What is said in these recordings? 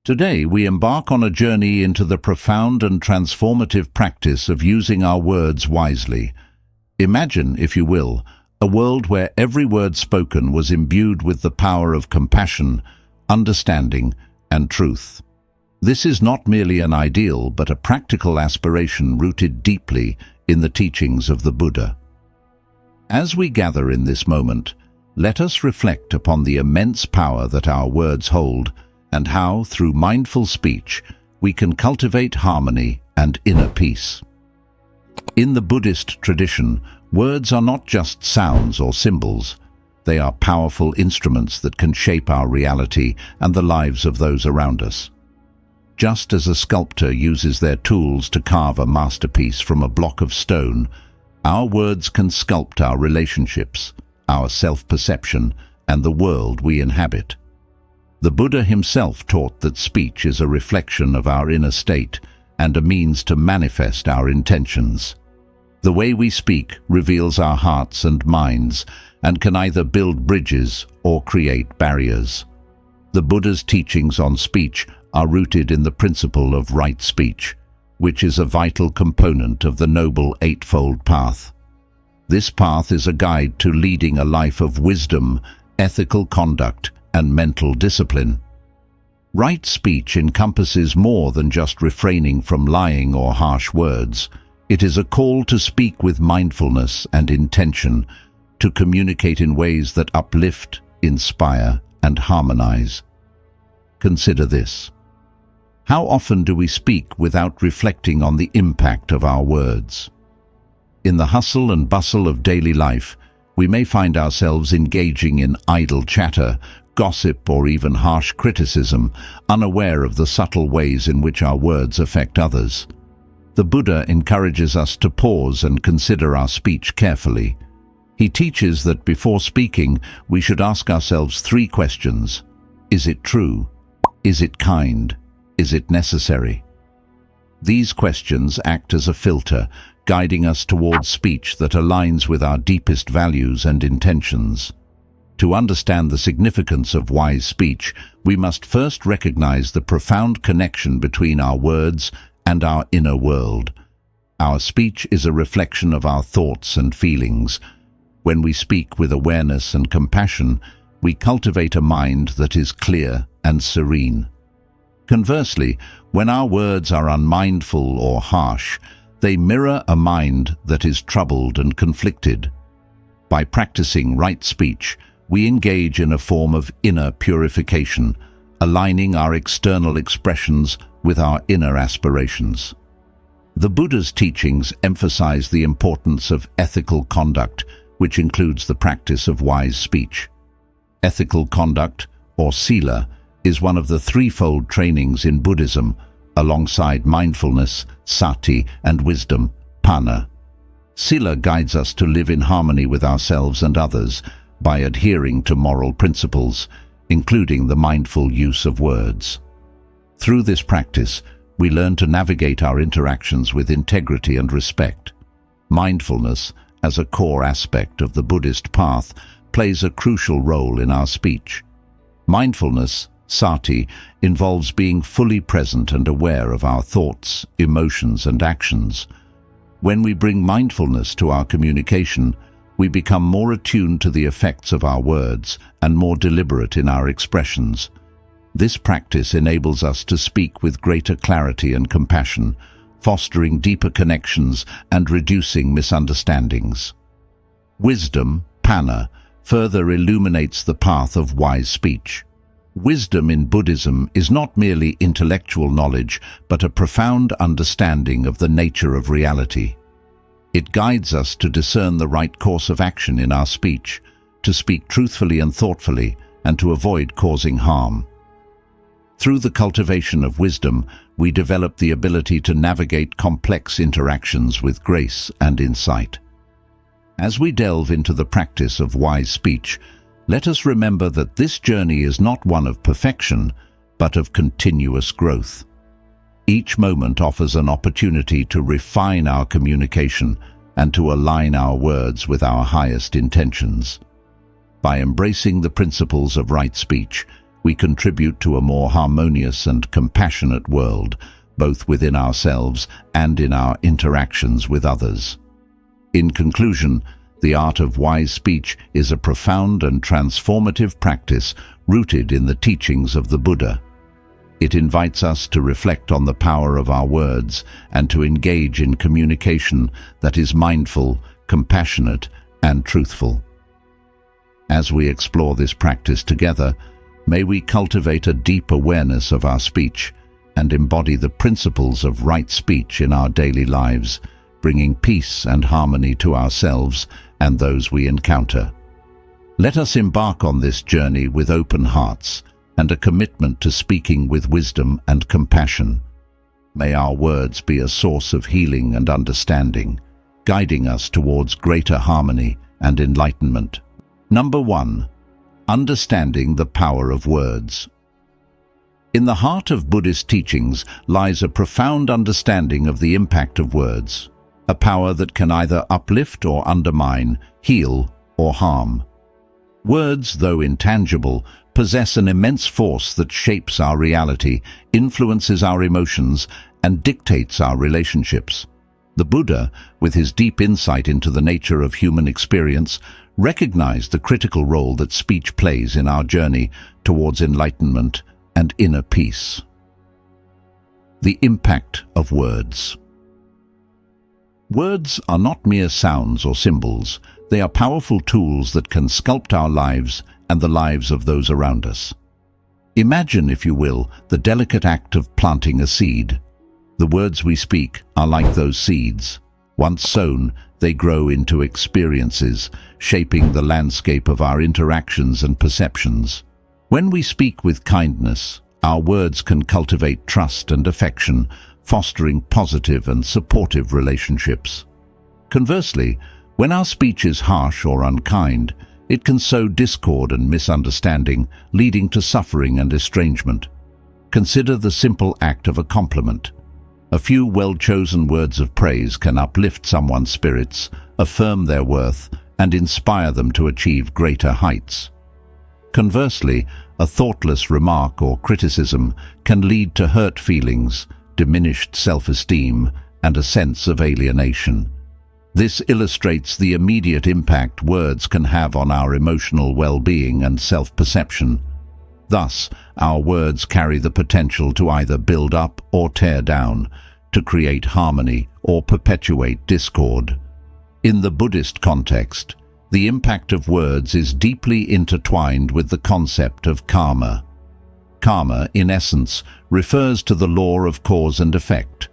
Today, we embark on a journey into the profound and transformative practice of using our words wisely. Imagine, if you will, a world where every word spoken was imbued with the power of compassion, understanding, and truth. This is not merely an ideal, but a practical aspiration rooted deeply in the teachings of the Buddha. As we gather in this moment, let us reflect upon the immense power that our words hold, and how, through mindful speech, we can cultivate harmony and inner peace. In the Buddhist tradition, words are not just sounds or symbols. They are powerful instruments that can shape our reality and the lives of those around us. Just as a sculptor uses their tools to carve a masterpiece from a block of stone, our words can sculpt our relationships, our self-perception, and the world we inhabit. The Buddha himself taught that speech is a reflection of our inner state and a means to manifest our intentions. The way we speak reveals our hearts and minds and can either build bridges or create barriers. The Buddha's teachings on speech are rooted in the principle of right speech, which is a vital component of the Noble Eightfold Path. This path is a guide to leading a life of wisdom, ethical conduct, and mental discipline. Right speech encompasses more than just refraining from lying or harsh words. It is a call to speak with mindfulness and intention, to communicate in ways that uplift, inspire, and harmonize. Consider this. How often do we speak without reflecting on the impact of our words? In the hustle and bustle of daily life, we may find ourselves engaging in idle chatter, gossip, or even harsh criticism, unaware of the subtle ways in which our words affect others. The Buddha encourages us to pause and consider our speech carefully. He teaches that before speaking, we should ask ourselves 3 questions. Is it true? Is it kind? Is it necessary? These questions act as a filter, guiding us towards speech that aligns with our deepest values and intentions. To understand the significance of wise speech, we must first recognize the profound connection between our words and our inner world. Our speech is a reflection of our thoughts and feelings. When we speak with awareness and compassion, we cultivate a mind that is clear and serene. Conversely, when our words are unmindful or harsh, they mirror a mind that is troubled and conflicted. By practicing right speech, we engage in a form of inner purification, aligning our external expressions with our inner aspirations. The Buddha's teachings emphasize the importance of ethical conduct, which includes the practice of wise speech. Ethical conduct, or sila, is one of the threefold trainings in Buddhism, alongside mindfulness, sati, and wisdom, panna. Sila guides us to live in harmony with ourselves and others by adhering to moral principles, including the mindful use of words. Through this practice, we learn to navigate our interactions with integrity and respect. Mindfulness, as a core aspect of the Buddhist path, plays a crucial role in our speech. Mindfulness, sati, involves being fully present and aware of our thoughts, emotions, and actions. When we bring mindfulness to our communication, we become more attuned to the effects of our words and more deliberate in our expressions. This practice enables us to speak with greater clarity and compassion, fostering deeper connections and reducing misunderstandings. Wisdom, panna, further illuminates the path of wise speech. Wisdom in Buddhism is not merely intellectual knowledge, but a profound understanding of the nature of reality. It guides us to discern the right course of action in our speech, to speak truthfully and thoughtfully, and to avoid causing harm. Through the cultivation of wisdom, we develop the ability to navigate complex interactions with grace and insight. As we delve into the practice of wise speech, let us remember that this journey is not one of perfection, but of continuous growth. Each moment offers an opportunity to refine our communication and to align our words with our highest intentions. By embracing the principles of right speech, we contribute to a more harmonious and compassionate world, both within ourselves and in our interactions with others. In conclusion, the art of wise speech is a profound and transformative practice rooted in the teachings of the Buddha. It invites us to reflect on the power of our words and to engage in communication that is mindful, compassionate, and truthful. As we explore this practice together, may we cultivate a deep awareness of our speech and embody the principles of right speech in our daily lives, bringing peace and harmony to ourselves and those we encounter. Let us embark on this journey with open hearts and a commitment to speaking with wisdom and compassion. May our words be a source of healing and understanding, guiding us towards greater harmony and enlightenment. Number 1. Understanding the power of words. In the heart of Buddhist teachings lies a profound understanding of the impact of words, a power that can either uplift or undermine, heal or harm. Words, though intangible, possess an immense force that shapes our reality, influences our emotions, and dictates our relationships. The Buddha, with his deep insight into the nature of human experience, recognized the critical role that speech plays in our journey towards enlightenment and inner peace. The impact of words. Words are not mere sounds or symbols. They are powerful tools that can sculpt our lives and the lives of those around us. Imagine, if you will, the delicate act of planting a seed. The words we speak are like those seeds. Once sown, they grow into experiences, shaping the landscape of our interactions and perceptions. When we speak with kindness, our words can cultivate trust and affection, fostering positive and supportive relationships. Conversely, when our speech is harsh or unkind, it can sow discord and misunderstanding, leading to suffering and estrangement. Consider the simple act of a compliment. A few well-chosen words of praise can uplift someone's spirits, affirm their worth, and inspire them to achieve greater heights. Conversely, a thoughtless remark or criticism can lead to hurt feelings, diminished self-esteem, and a sense of alienation. This illustrates the immediate impact words can have on our emotional well-being and self-perception. Thus, our words carry the potential to either build up or tear down, to create harmony or perpetuate discord. In the Buddhist context, the impact of words is deeply intertwined with the concept of karma. Karma, in essence, refers to the law of cause and effect.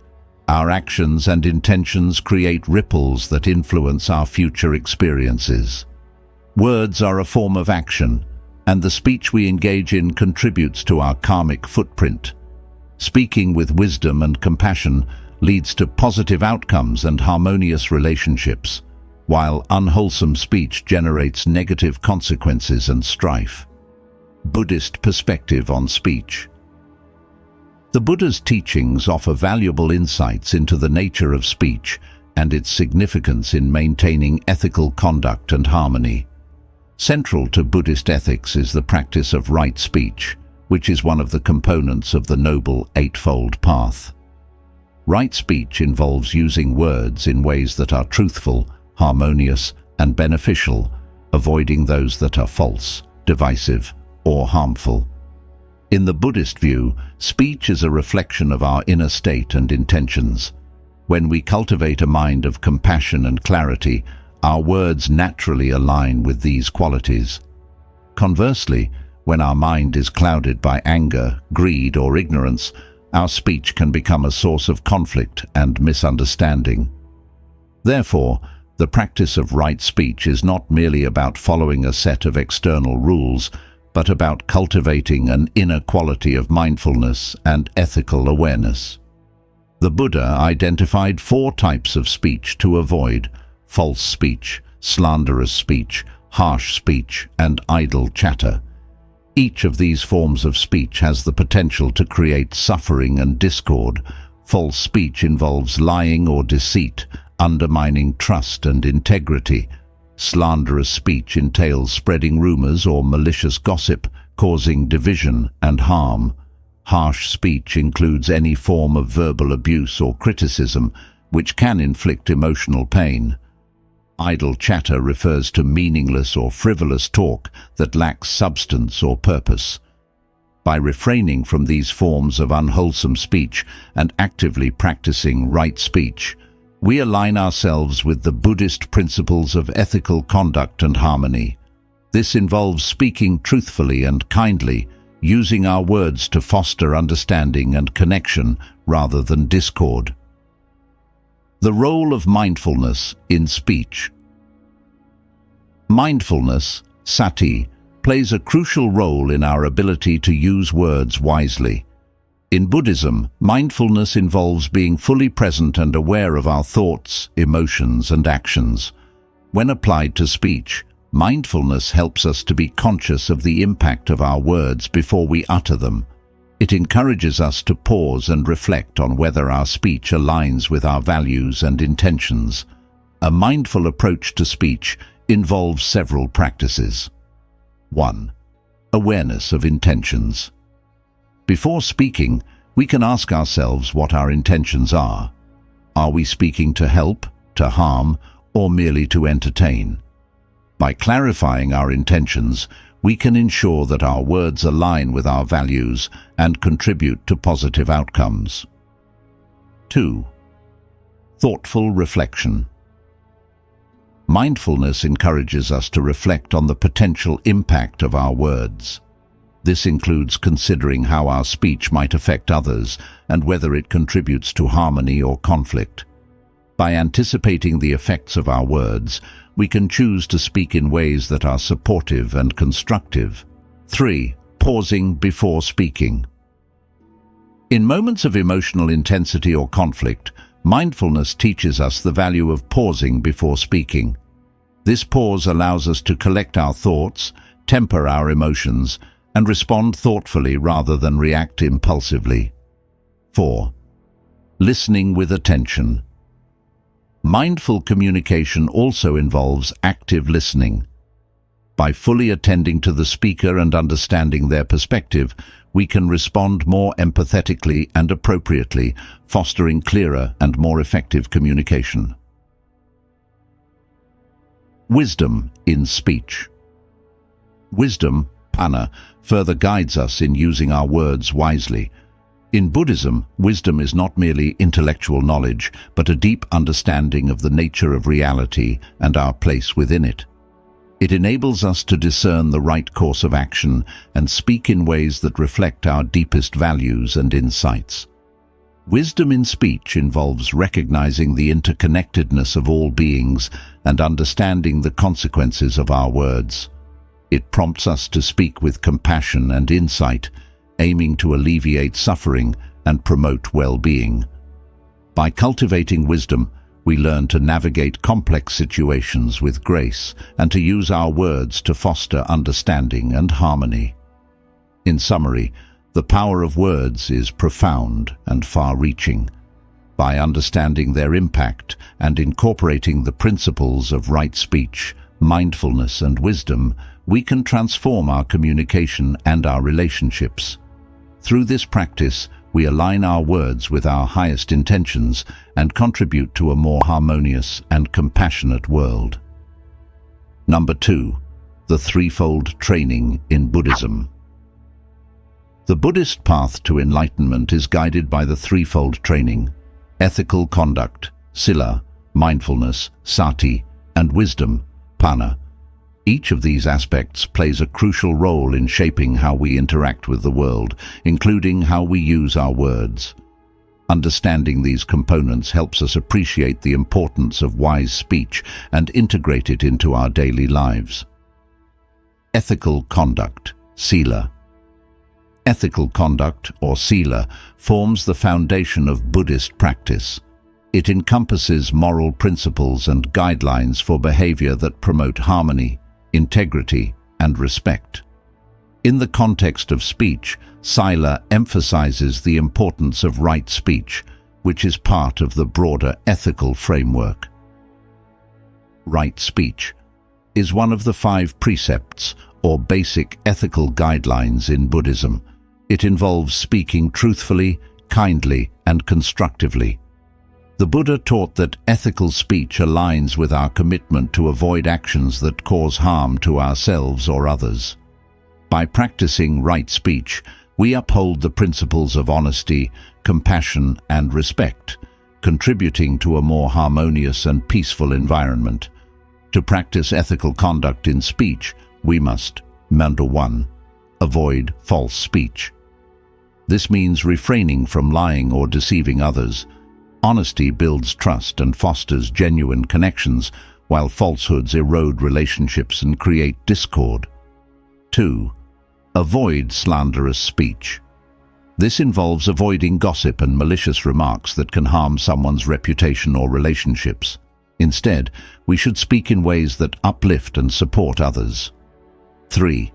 Our actions and intentions create ripples that influence our future experiences. Words are a form of action, and the speech we engage in contributes to our karmic footprint. Speaking with wisdom and compassion leads to positive outcomes and harmonious relationships, while unwholesome speech generates negative consequences and strife. Buddhist perspective on speech. The Buddha's teachings offer valuable insights into the nature of speech and its significance in maintaining ethical conduct and harmony. Central to Buddhist ethics is the practice of right speech, which is one of the components of the Noble Eightfold Path. Right speech involves using words in ways that are truthful, harmonious, and beneficial, avoiding those that are false, divisive, or harmful. In the Buddhist view, speech is a reflection of our inner state and intentions. When we cultivate a mind of compassion and clarity, our words naturally align with these qualities. Conversely, when our mind is clouded by anger, greed, or ignorance, our speech can become a source of conflict and misunderstanding. Therefore, the practice of right speech is not merely about following a set of external rules, but about cultivating an inner quality of mindfulness and ethical awareness. The Buddha identified 4 types of speech to avoid: false speech, slanderous speech, harsh speech, and idle chatter. Each of these forms of speech has the potential to create suffering and discord. False speech involves lying or deceit, undermining trust and integrity. Slanderous speech entails spreading rumors or malicious gossip, causing division and harm. Harsh speech includes any form of verbal abuse or criticism, which can inflict emotional pain. Idle chatter refers to meaningless or frivolous talk that lacks substance or purpose. By refraining from these forms of unwholesome speech and actively practicing right speech, we align ourselves with the Buddhist principles of ethical conduct and harmony. This involves speaking truthfully and kindly, using our words to foster understanding and connection rather than discord. The role of mindfulness in speech. Mindfulness, sati, plays a crucial role in our ability to use words wisely. In Buddhism, mindfulness involves being fully present and aware of our thoughts, emotions, and actions. When applied to speech, mindfulness helps us to be conscious of the impact of our words before we utter them. It encourages us to pause and reflect on whether our speech aligns with our values and intentions. A mindful approach to speech involves several practices. 1. Awareness of intentions. Before speaking, we can ask ourselves what our intentions are. Are we speaking to help, to harm, or merely to entertain? By clarifying our intentions, we can ensure that our words align with our values and contribute to positive outcomes. 2. Thoughtful reflection. Mindfulness encourages us to reflect on the potential impact of our words. This includes considering how our speech might affect others and whether it contributes to harmony or conflict. By anticipating the effects of our words, we can choose to speak in ways that are supportive and constructive. 3. Pausing before speaking. In moments of emotional intensity or conflict, mindfulness teaches us the value of pausing before speaking. This pause allows us to collect our thoughts, temper our emotions, and respond thoughtfully rather than react impulsively. 4. Listening with attention. Mindful communication also involves active listening. By fully attending to the speaker and understanding their perspective, we can respond more empathetically and appropriately, fostering clearer and more effective communication. Wisdom in speech. Wisdom, panna, further guides us in using our words wisely. In Buddhism, wisdom is not merely intellectual knowledge, but a deep understanding of the nature of reality and our place within it. It enables us to discern the right course of action and speak in ways that reflect our deepest values and insights. Wisdom in speech involves recognizing the interconnectedness of all beings and understanding the consequences of our words. It prompts us to speak with compassion and insight, aiming to alleviate suffering and promote well-being. By cultivating wisdom, we learn to navigate complex situations with grace and to use our words to foster understanding and harmony. In summary, the power of words is profound and far-reaching. By understanding their impact and incorporating the principles of right speech, mindfulness, and wisdom, we can transform our communication and our relationships. Through this practice, we align our words with our highest intentions and contribute to a more harmonious and compassionate world. Number 2. The Threefold Training in Buddhism. The Buddhist path to enlightenment is guided by the threefold training: ethical conduct, sila, mindfulness, sati, and wisdom, panna. Each of these aspects plays a crucial role in shaping how we interact with the world, including how we use our words. Understanding these components helps us appreciate the importance of wise speech and integrate it into our daily lives. Ethical conduct, sila. Ethical conduct, or sila, forms the foundation of Buddhist practice. It encompasses moral principles and guidelines for behavior that promote harmony, integrity, and respect. In the context of speech, sila emphasizes the importance of right speech, which is part of the broader ethical framework. Right speech is one of the 5 precepts or basic ethical guidelines in Buddhism. It involves speaking truthfully, kindly, and constructively. The Buddha taught that ethical speech aligns with our commitment to avoid actions that cause harm to ourselves or others. By practicing right speech, we uphold the principles of honesty, compassion, and respect, contributing to a more harmonious and peaceful environment. To practice ethical conduct in speech, we must, number 1, avoid false speech. This means refraining from lying or deceiving others. Honesty builds trust and fosters genuine connections, while falsehoods erode relationships and create discord. 2. Avoid slanderous speech. This involves avoiding gossip and malicious remarks that can harm someone's reputation or relationships. Instead, we should speak in ways that uplift and support others. 3.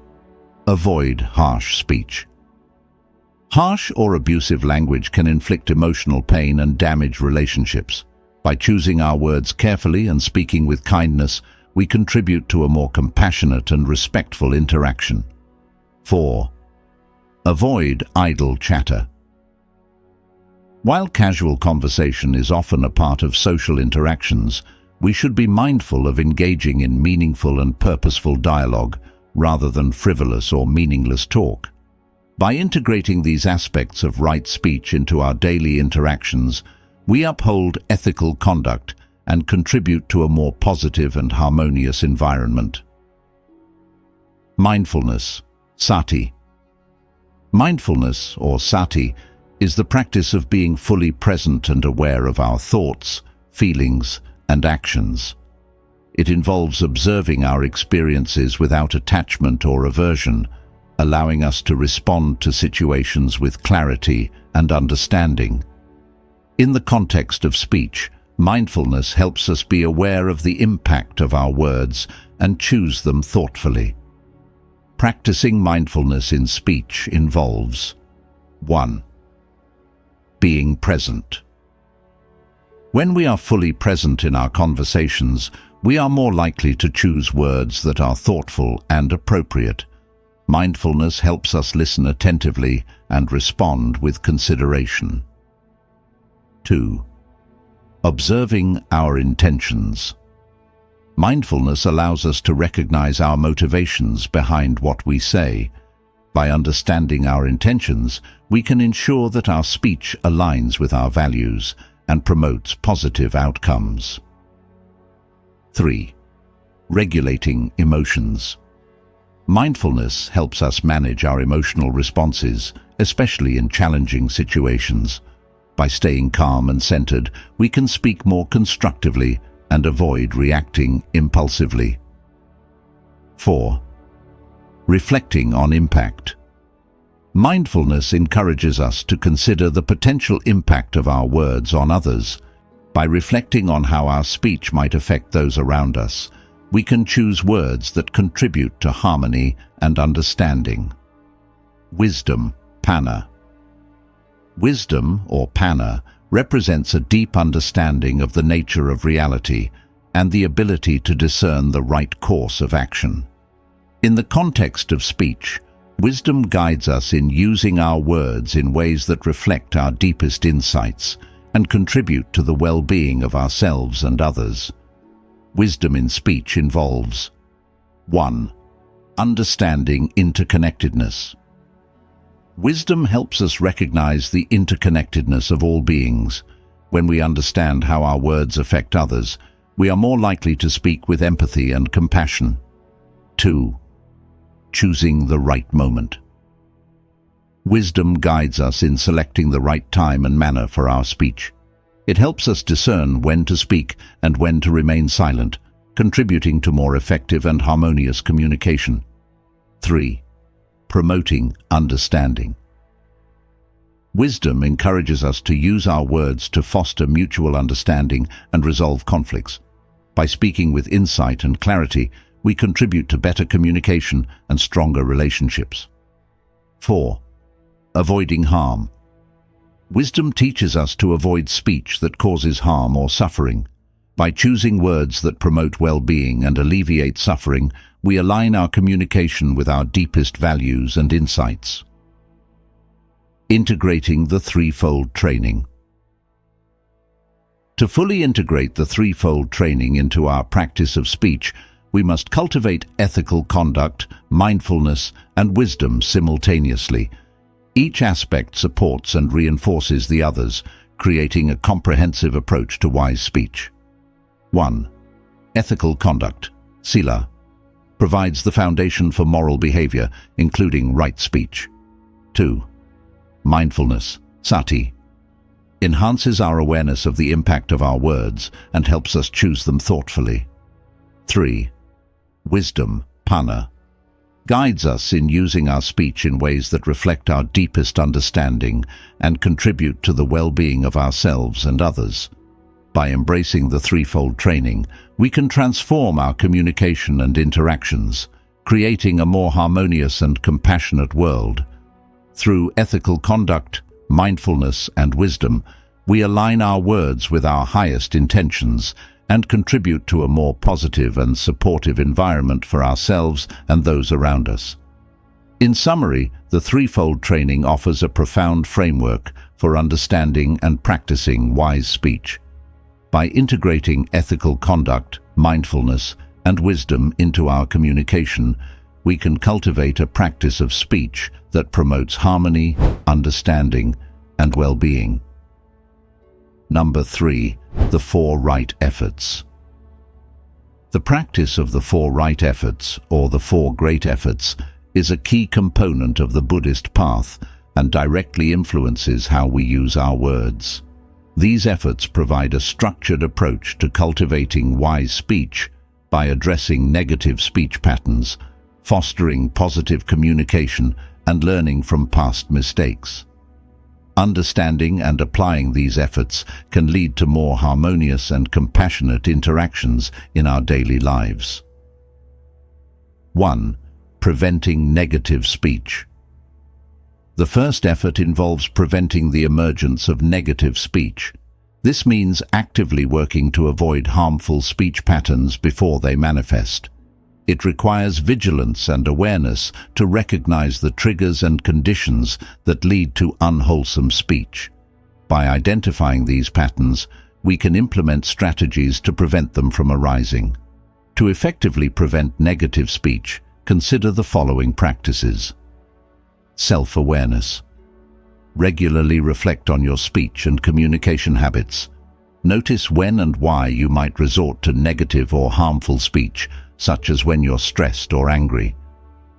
Avoid harsh speech. Harsh or abusive language can inflict emotional pain and damage relationships. By choosing our words carefully and speaking with kindness, we contribute to a more compassionate and respectful interaction. 4. Avoid idle chatter. While casual conversation is often a part of social interactions, we should be mindful of engaging in meaningful and purposeful dialogue rather than frivolous or meaningless talk. By integrating these aspects of right speech into our daily interactions, we uphold ethical conduct and contribute to a more positive and harmonious environment. Mindfulness, sati. Mindfulness, or sati, is the practice of being fully present and aware of our thoughts, feelings, and actions. It involves observing our experiences without attachment or aversion, allowing us to respond to situations with clarity and understanding. In the context of speech, mindfulness helps us be aware of the impact of our words and choose them thoughtfully. Practicing mindfulness in speech involves 1. Being present. When we are fully present in our conversations, we are more likely to choose words that are thoughtful and appropriate. Mindfulness helps us listen attentively and respond with consideration. 2. Observing our intentions. Mindfulness allows us to recognize our motivations behind what we say. By understanding our intentions, we can ensure that our speech aligns with our values and promotes positive outcomes. 3. Regulating emotions. Mindfulness helps us manage our emotional responses, especially in challenging situations. By staying calm and centered, we can speak more constructively and avoid reacting impulsively. 4. Reflecting on impact. Mindfulness encourages us to consider the potential impact of our words on others. By reflecting on how our speech might affect those around us, we can choose words that contribute to harmony and understanding. Wisdom, Panna. Wisdom, or Panna, represents a deep understanding of the nature of reality and the ability to discern the right course of action. In the context of speech, wisdom guides us in using our words in ways that reflect our deepest insights and contribute to the well-being of ourselves and others. Wisdom in speech involves 1. Understanding interconnectedness. Wisdom helps us recognize the interconnectedness of all beings. When we understand how our words affect others, we are more likely to speak with empathy and compassion. 2. Choosing the right moment. Wisdom guides us in selecting the right time and manner for our speech. It helps us discern when to speak and when to remain silent, contributing to more effective and harmonious communication. 3. Promoting understanding. Wisdom encourages us to use our words to foster mutual understanding and resolve conflicts. By speaking with insight and clarity, we contribute to better communication and stronger relationships. 4. Avoiding harm. Wisdom teaches us to avoid speech that causes harm or suffering. By choosing words that promote well-being and alleviate suffering, we align our communication with our deepest values and insights. Integrating the Threefold training. To fully integrate the Threefold training into our practice of speech, we must cultivate ethical conduct, mindfulness, and wisdom simultaneously. Each aspect supports and reinforces the others, creating a comprehensive approach to wise speech. 1. Ethical conduct, sila, provides the foundation for moral behavior, including right speech. 2. Mindfulness, sati, enhances our awareness of the impact of our words and helps us choose them thoughtfully. 3. Wisdom, panna, guides us in using our speech in ways that reflect our deepest understanding and contribute to the well-being of ourselves and others. By embracing the Threefold training, we can transform our communication and interactions, creating a more harmonious and compassionate world. Through ethical conduct, mindfulness, and wisdom, we align our words with our highest intentions and contribute to a more positive and supportive environment for ourselves and those around us. In summary, the Threefold training offers a profound framework for understanding and practicing wise speech. By integrating ethical conduct, mindfulness, and wisdom into our communication, we can cultivate a practice of speech that promotes harmony, understanding, and well-being. Number 3. The 4 right efforts. The practice of the 4 right efforts, or the 4 great efforts, is a key component of the Buddhist path and directly influences how we use our words. These efforts provide a structured approach to cultivating wise speech by addressing negative speech patterns, fostering positive communication, and learning from past mistakes. Understanding and applying these efforts can lead to more harmonious and compassionate interactions in our daily lives. 1. Preventing negative speech. The first effort involves preventing the emergence of negative speech. This means actively working to avoid harmful speech patterns before they manifest. It requires vigilance and awareness to recognize the triggers and conditions that lead to unwholesome speech. By identifying these patterns, we can implement strategies to prevent them from arising. To effectively prevent negative speech, consider the following practices. Self-awareness. Regularly reflect on your speech and communication habits. Notice when and why you might resort to negative or harmful speech, such as when you're stressed or angry.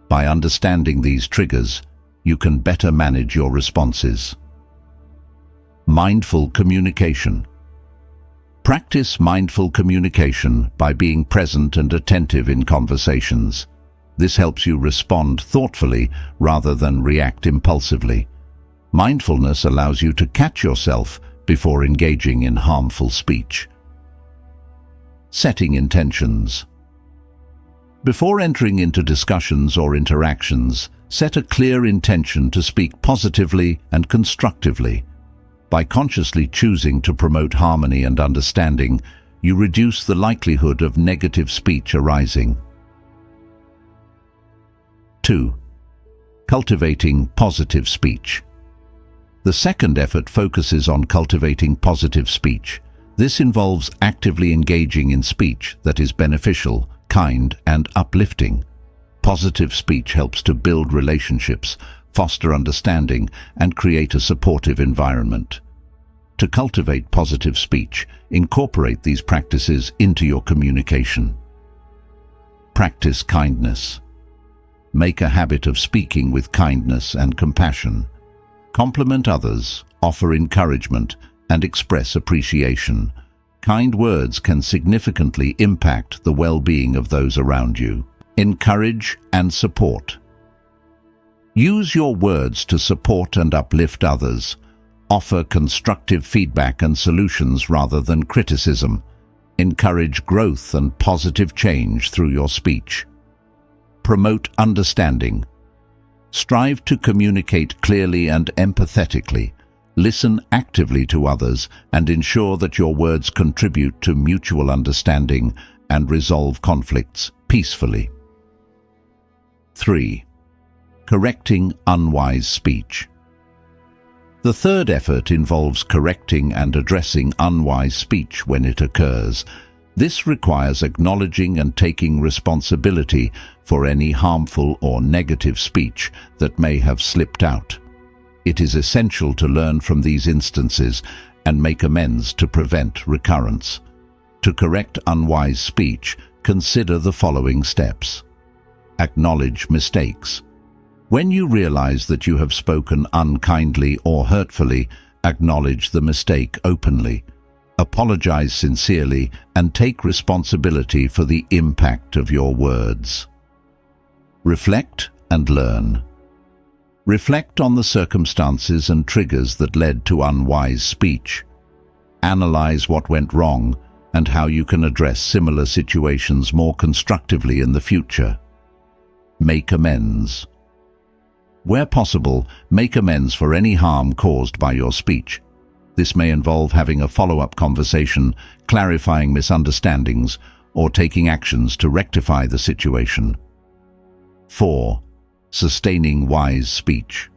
By understanding these triggers, you can better manage your responses. Mindful communication. Practice mindful communication by being present and attentive in conversations. This helps you respond thoughtfully rather than react impulsively. Mindfulness allows you to catch yourself before engaging in harmful speech. Setting intentions. Before entering into discussions or interactions, set a clear intention to speak positively and constructively. By consciously choosing to promote harmony and understanding, you reduce the likelihood of negative speech arising. 2. Cultivating positive speech. The second effort focuses on cultivating positive speech. This involves actively engaging in speech that is beneficial, kind, and uplifting. Positive speech helps to build relationships, foster understanding, and create a supportive environment. To cultivate positive speech, incorporate these practices into your communication. Practice kindness. Make a habit of speaking with kindness and compassion. Compliment others, offer encouragement, and express appreciation. Kind words can significantly impact the well-being of those around you. Encourage and support. Use your words to support and uplift others. Offer constructive feedback and solutions rather than criticism. Encourage growth and positive change through your speech. Promote understanding. Strive to communicate clearly and empathetically. Listen actively to others and ensure that your words contribute to mutual understanding and resolve conflicts peacefully. 3. Correcting unwise speech. The third effort involves correcting and addressing unwise speech when it occurs. This requires acknowledging and taking responsibility for any harmful or negative speech that may have slipped out. It is essential to learn from these instances and make amends to prevent recurrence. To correct unwise speech, consider the following steps. Acknowledge mistakes. When you realize that you have spoken unkindly or hurtfully, acknowledge the mistake openly. Apologize sincerely and take responsibility for the impact of your words. Reflect and learn. Reflect on the circumstances and triggers that led to unwise speech. Analyze what went wrong and how you can address similar situations more constructively in the future. Make amends. Where possible, make amends for any harm caused by your speech. This may involve having a follow-up conversation, clarifying misunderstandings, or taking actions to rectify the situation. 4. Sustaining wise speech.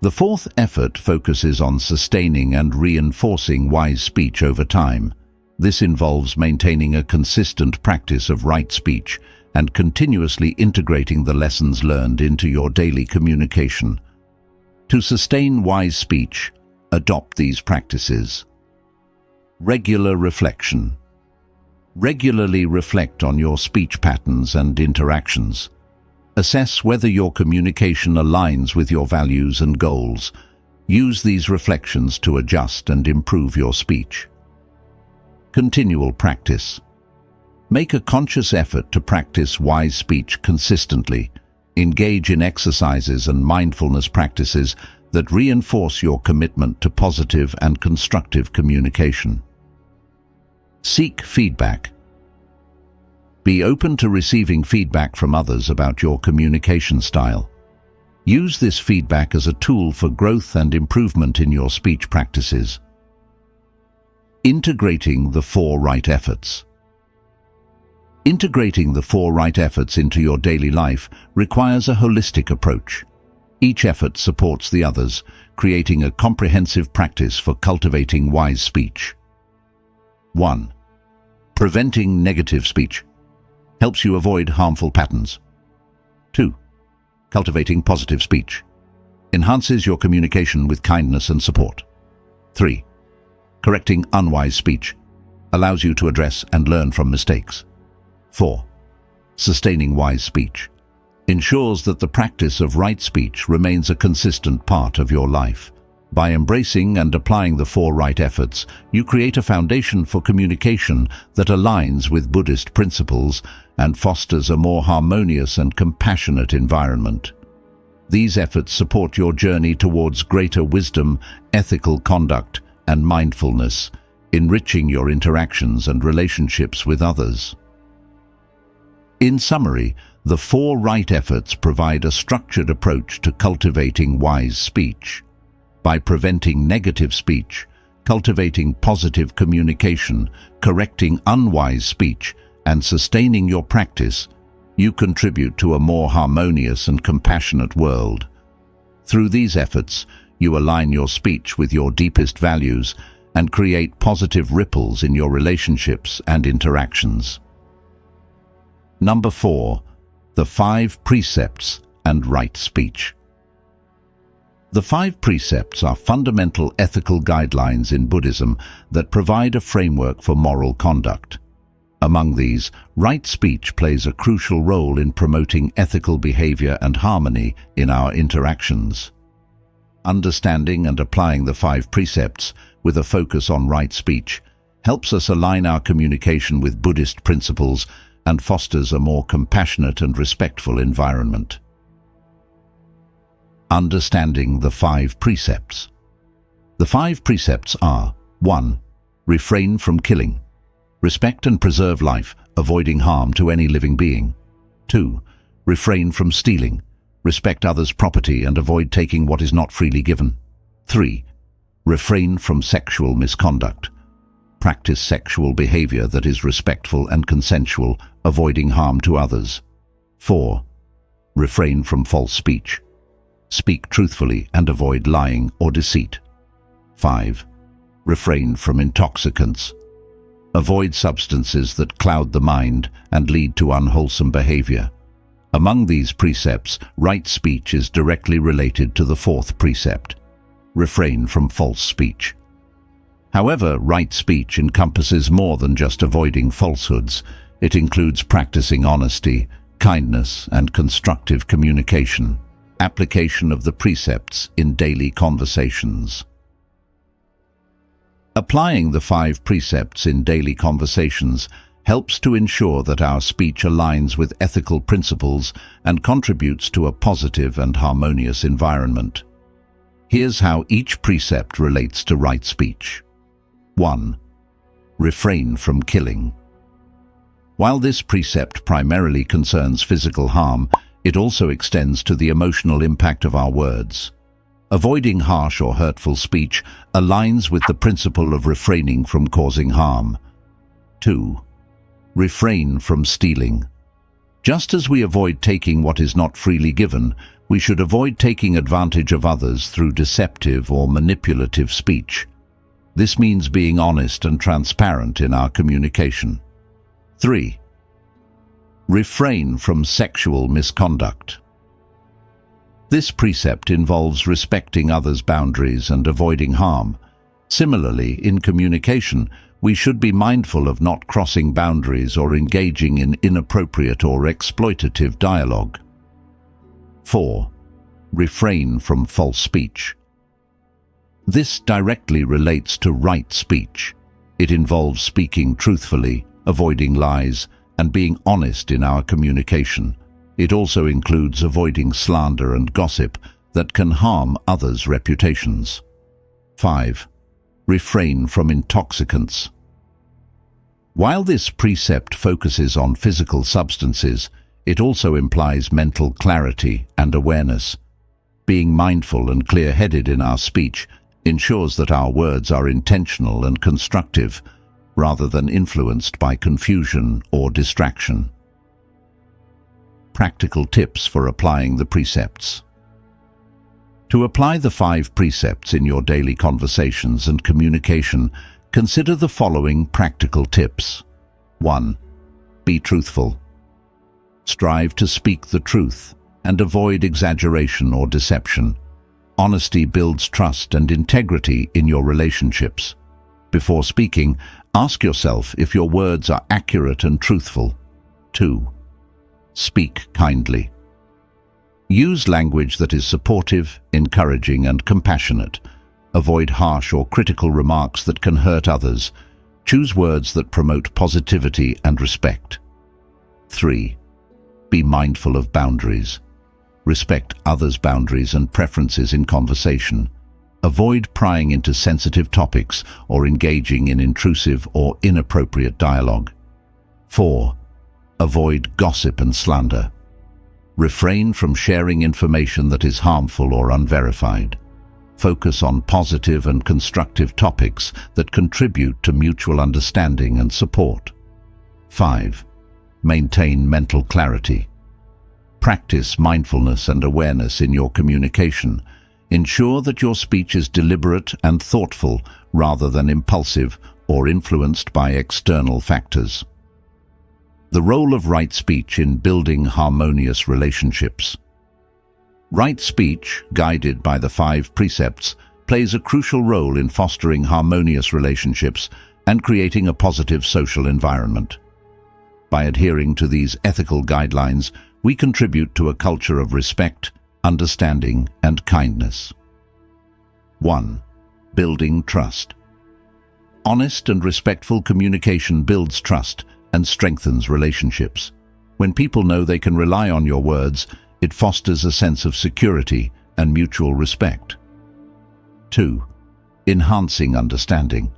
The fourth effort focuses on sustaining and reinforcing wise speech over time. This involves maintaining a consistent practice of right speech and continuously integrating the lessons learned into your daily communication. To sustain wise speech, adopt these practices. Regular reflection. Regularly reflect on your speech patterns and interactions. Assess whether your communication aligns with your values and goals. Use these reflections to adjust and improve your speech. Continual practice. Make a conscious effort to practice wise speech consistently. Engage in exercises and mindfulness practices that reinforce your commitment to positive and constructive communication. Seek feedback. Be open to receiving feedback from others about your communication style. Use this feedback as a tool for growth and improvement in your speech practices. Integrating the 4 right efforts. Integrating the 4 right efforts into your daily life requires a holistic approach. Each effort supports the others, creating a comprehensive practice for cultivating wise speech. 1. Preventing negative speech. Helps you avoid harmful patterns. 2. Cultivating positive speech. Enhances your communication with kindness and support. 3. Correcting unwise speech. Allows you to address and learn from mistakes. 4. Sustaining wise speech. Ensures that the practice of right speech remains a consistent part of your life. By embracing and applying the 4 right efforts, you create a foundation for communication that aligns with Buddhist principles and fosters a more harmonious and compassionate environment. These efforts support your journey towards greater wisdom, ethical conduct, and mindfulness, enriching your interactions and relationships with others. In summary, the 4 right efforts provide a structured approach to cultivating wise speech. By preventing negative speech, cultivating positive communication, correcting unwise speech, and sustaining your practice, you contribute to a more harmonious and compassionate world. Through these efforts, you align your speech with your deepest values and create positive ripples in your relationships and interactions. Number 4. The 5 precepts and right speech. The 5 precepts are fundamental ethical guidelines in Buddhism that provide a framework for moral conduct. Among these, right speech plays a crucial role in promoting ethical behavior and harmony in our interactions. Understanding and applying the 5 precepts with a focus on right speech helps us align our communication with Buddhist principles and fosters a more compassionate and respectful environment. Understanding the 5 precepts. The 5 precepts are: 1. Refrain from killing. Respect and preserve life, avoiding harm to any living being. 2. Refrain from stealing. Respect others' property and avoid taking what is not freely given. 3. Refrain from sexual misconduct. Practice sexual behavior that is respectful and consensual, avoiding harm to others. 4. Refrain from false speech. Speak truthfully and avoid lying or deceit. 5. Refrain from intoxicants. Avoid substances that cloud the mind and lead to unwholesome behavior. Among these precepts, right speech is directly related to the fourth precept: refrain from false speech. However, right speech encompasses more than just avoiding falsehoods. It includes practicing honesty, kindness, and constructive communication. Application of the precepts in daily conversations. Applying the 5 precepts in daily conversations helps to ensure that our speech aligns with ethical principles and contributes to a positive and harmonious environment. Here's how each precept relates to right speech. 1. Refrain from killing. While this precept primarily concerns physical harm, it also extends to the emotional impact of our words. Avoiding harsh or hurtful speech aligns with the principle of refraining from causing harm. 2. Refrain from stealing. Just as we avoid taking what is not freely given, we should avoid taking advantage of others through deceptive or manipulative speech. This means being honest and transparent in our communication. 3. Refrain from sexual misconduct. This precept involves respecting others' boundaries and avoiding harm. Similarly, in communication, we should be mindful of not crossing boundaries or engaging in inappropriate or exploitative dialogue. 4. Refrain from false speech. This directly relates to right speech. It involves speaking truthfully, avoiding lies, and being honest in our communication. It also includes avoiding slander and gossip that can harm others' reputations. 5. Refrain from intoxicants. While this precept focuses on physical substances, it also implies mental clarity and awareness. Being mindful and clear-headed in our speech ensures that our words are intentional and constructive, rather than influenced by confusion or distraction. Practical tips for applying the precepts. To apply the 5 precepts in your daily conversations and communication, consider the following practical tips. 1. Be truthful. Strive to speak the truth and avoid exaggeration or deception. Honesty builds trust and integrity in your relationships. Before speaking, ask yourself if your words are accurate and truthful. 2. Speak kindly. Use language that is supportive, encouraging, and compassionate. Avoid harsh or critical remarks that can hurt others. Choose words that promote positivity and respect. 3. Be mindful of boundaries. Respect others' boundaries and preferences in conversation. Avoid prying into sensitive topics or engaging in intrusive or inappropriate dialogue. 4. Avoid gossip and slander. Refrain from sharing information that is harmful or unverified. Focus on positive and constructive topics that contribute to mutual understanding and support. 5. Maintain mental clarity. Practice mindfulness and awareness in your communication. Ensure that your speech is deliberate and thoughtful rather than impulsive or influenced by external factors. The role of right speech in building harmonious relationships. Right speech, guided by the 5 precepts, plays a crucial role in fostering harmonious relationships and creating a positive social environment. By adhering to these ethical guidelines, we contribute to a culture of respect, understanding, and kindness. 1. Building trust. Honest and respectful communication builds trust and strengthens relationships. When people know they can rely on your words, it fosters a sense of security and mutual respect. 2. Enhancing understanding.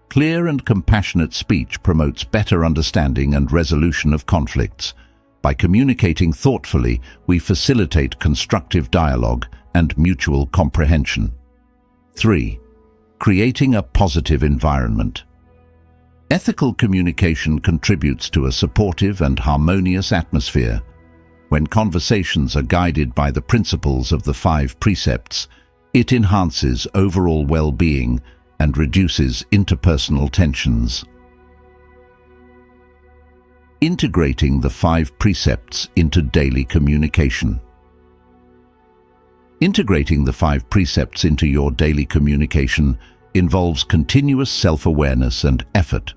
Clear and compassionate speech promotes better understanding and resolution of conflicts. By communicating thoughtfully, we facilitate constructive dialogue and mutual comprehension. 3. Creating a positive environment. Ethical communication contributes to a supportive and harmonious atmosphere. When conversations are guided by the principles of the 5 precepts, it enhances overall well-being and reduces interpersonal tensions. Integrating the 5 precepts into daily communication. Integrating the 5 precepts into your daily communication involves continuous self-awareness and effort.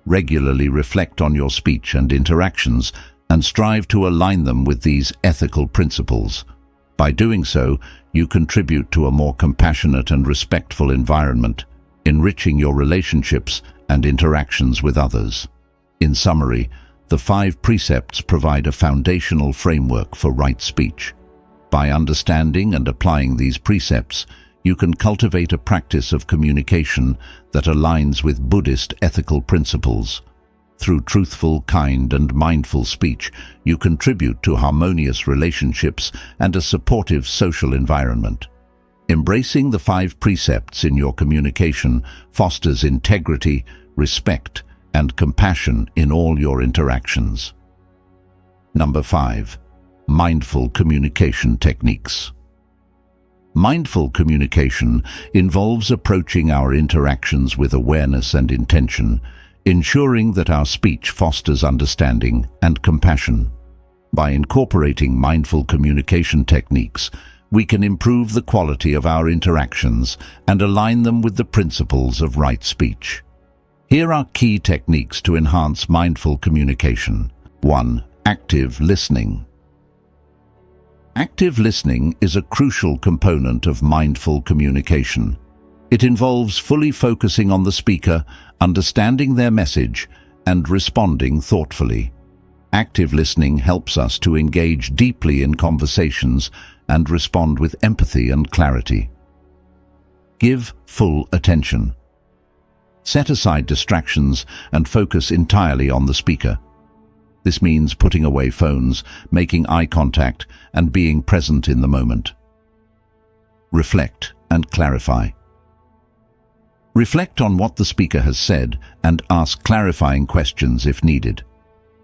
Regularly reflect on your speech and interactions and strive to align them with these ethical principles. By doing so, you contribute to a more compassionate and respectful environment, enriching your relationships and interactions with others. In summary, the 5 precepts provide a foundational framework for right speech. By understanding and applying these precepts, you can cultivate a practice of communication that aligns with Buddhist ethical principles. Through truthful, kind, and mindful speech, you contribute to harmonious relationships and a supportive social environment. Embracing the 5 precepts in your communication fosters integrity, respect, and compassion in all your interactions. Number 5. Mindful communication techniques. Mindful communication involves approaching our interactions with awareness and intention, ensuring that our speech fosters understanding and compassion. By incorporating mindful communication techniques, we can improve the quality of our interactions and align them with the principles of right speech. Here are key techniques to enhance mindful communication. 1. Active listening. Active listening is a crucial component of mindful communication. It involves fully focusing on the speaker, understanding their message, and responding thoughtfully. Active listening helps us to engage deeply in conversations and respond with empathy and clarity. Give full attention. Set aside distractions and focus entirely on the speaker. This means putting away phones, making eye contact, and being present in the moment. Reflect and clarify. Reflect on what the speaker has said and ask clarifying questions if needed.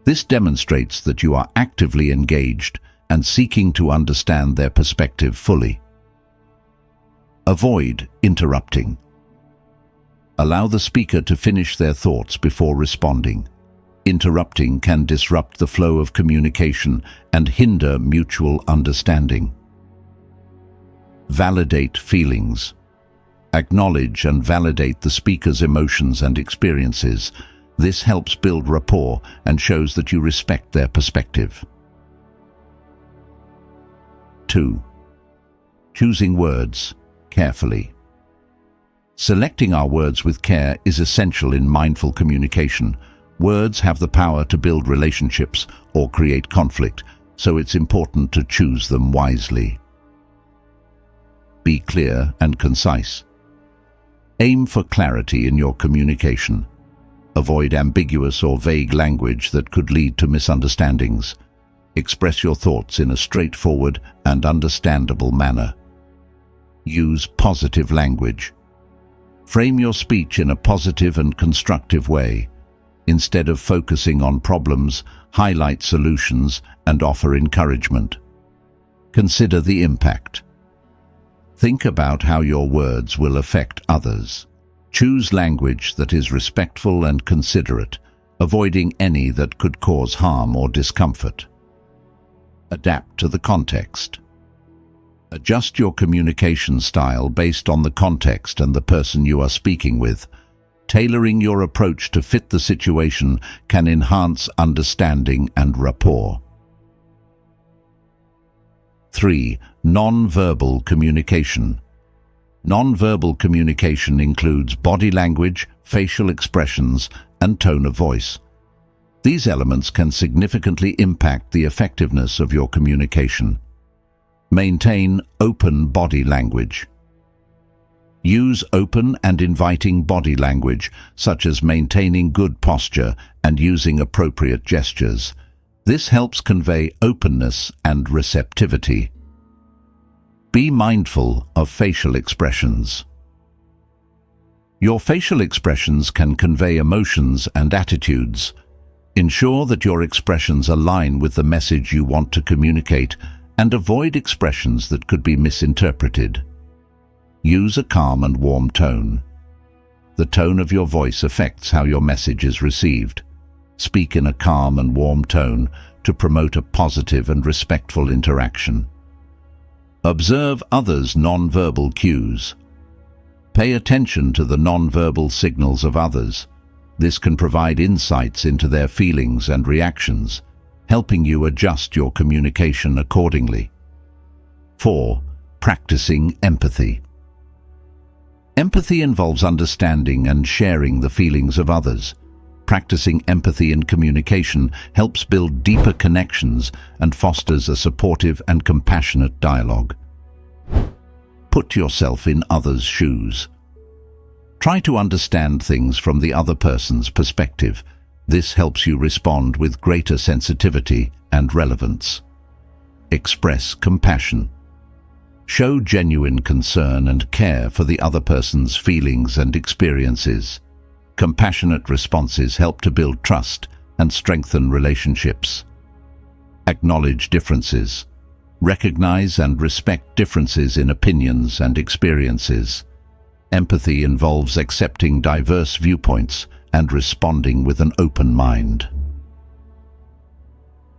This demonstrates that you are actively engaged and seeking to understand their perspective fully. Avoid interrupting. Allow the speaker to finish their thoughts before responding. Interrupting can disrupt the flow of communication and hinder mutual understanding. Validate feelings. Acknowledge and validate the speaker's emotions and experiences. This helps build rapport and shows that you respect their perspective. 2. Choosing words carefully. Selecting our words with care is essential in mindful communication. Words have the power to build relationships or create conflict, so it's important to choose them wisely. Be clear and concise. Aim for clarity in your communication. Avoid ambiguous or vague language that could lead to misunderstandings. Express your thoughts in a straightforward and understandable manner. Use positive language. Frame your speech in a positive and constructive way. Instead of focusing on problems, highlight solutions and offer encouragement. Consider the impact. Think about how your words will affect others. Choose language that is respectful and considerate, avoiding any that could cause harm or discomfort. Adapt to the context. Adjust your communication style based on the context and the person you are speaking with. Tailoring your approach to fit the situation can enhance understanding and rapport. 3. Non-verbal communication. Non-verbal communication includes body language, facial expressions, and tone of voice. These elements can significantly impact the effectiveness of your communication. Maintain open body language. Use open and inviting body language, such as maintaining good posture and using appropriate gestures. This helps convey openness and receptivity. Be mindful of facial expressions. Your facial expressions can convey emotions and attitudes. Ensure that your expressions align with the message you want to communicate and avoid expressions that could be misinterpreted. Use a calm and warm tone. The tone of your voice affects how your message is received. Speak in a calm and warm tone to promote a positive and respectful interaction. Observe others' non-verbal cues. Pay attention to the non-verbal signals of others. This can provide insights into their feelings and reactions, helping you adjust your communication accordingly. 4. Practicing empathy. Empathy involves understanding and sharing the feelings of others. Practicing empathy in communication helps build deeper connections and fosters a supportive and compassionate dialogue. Put yourself in others' shoes. Try to understand things from the other person's perspective. This helps you respond with greater sensitivity and relevance. Express compassion. Show genuine concern and care for the other person's feelings and experiences. Compassionate responses help to build trust and strengthen relationships. Acknowledge differences. Recognize and respect differences in opinions and experiences. Empathy involves accepting diverse viewpoints and responding with an open mind.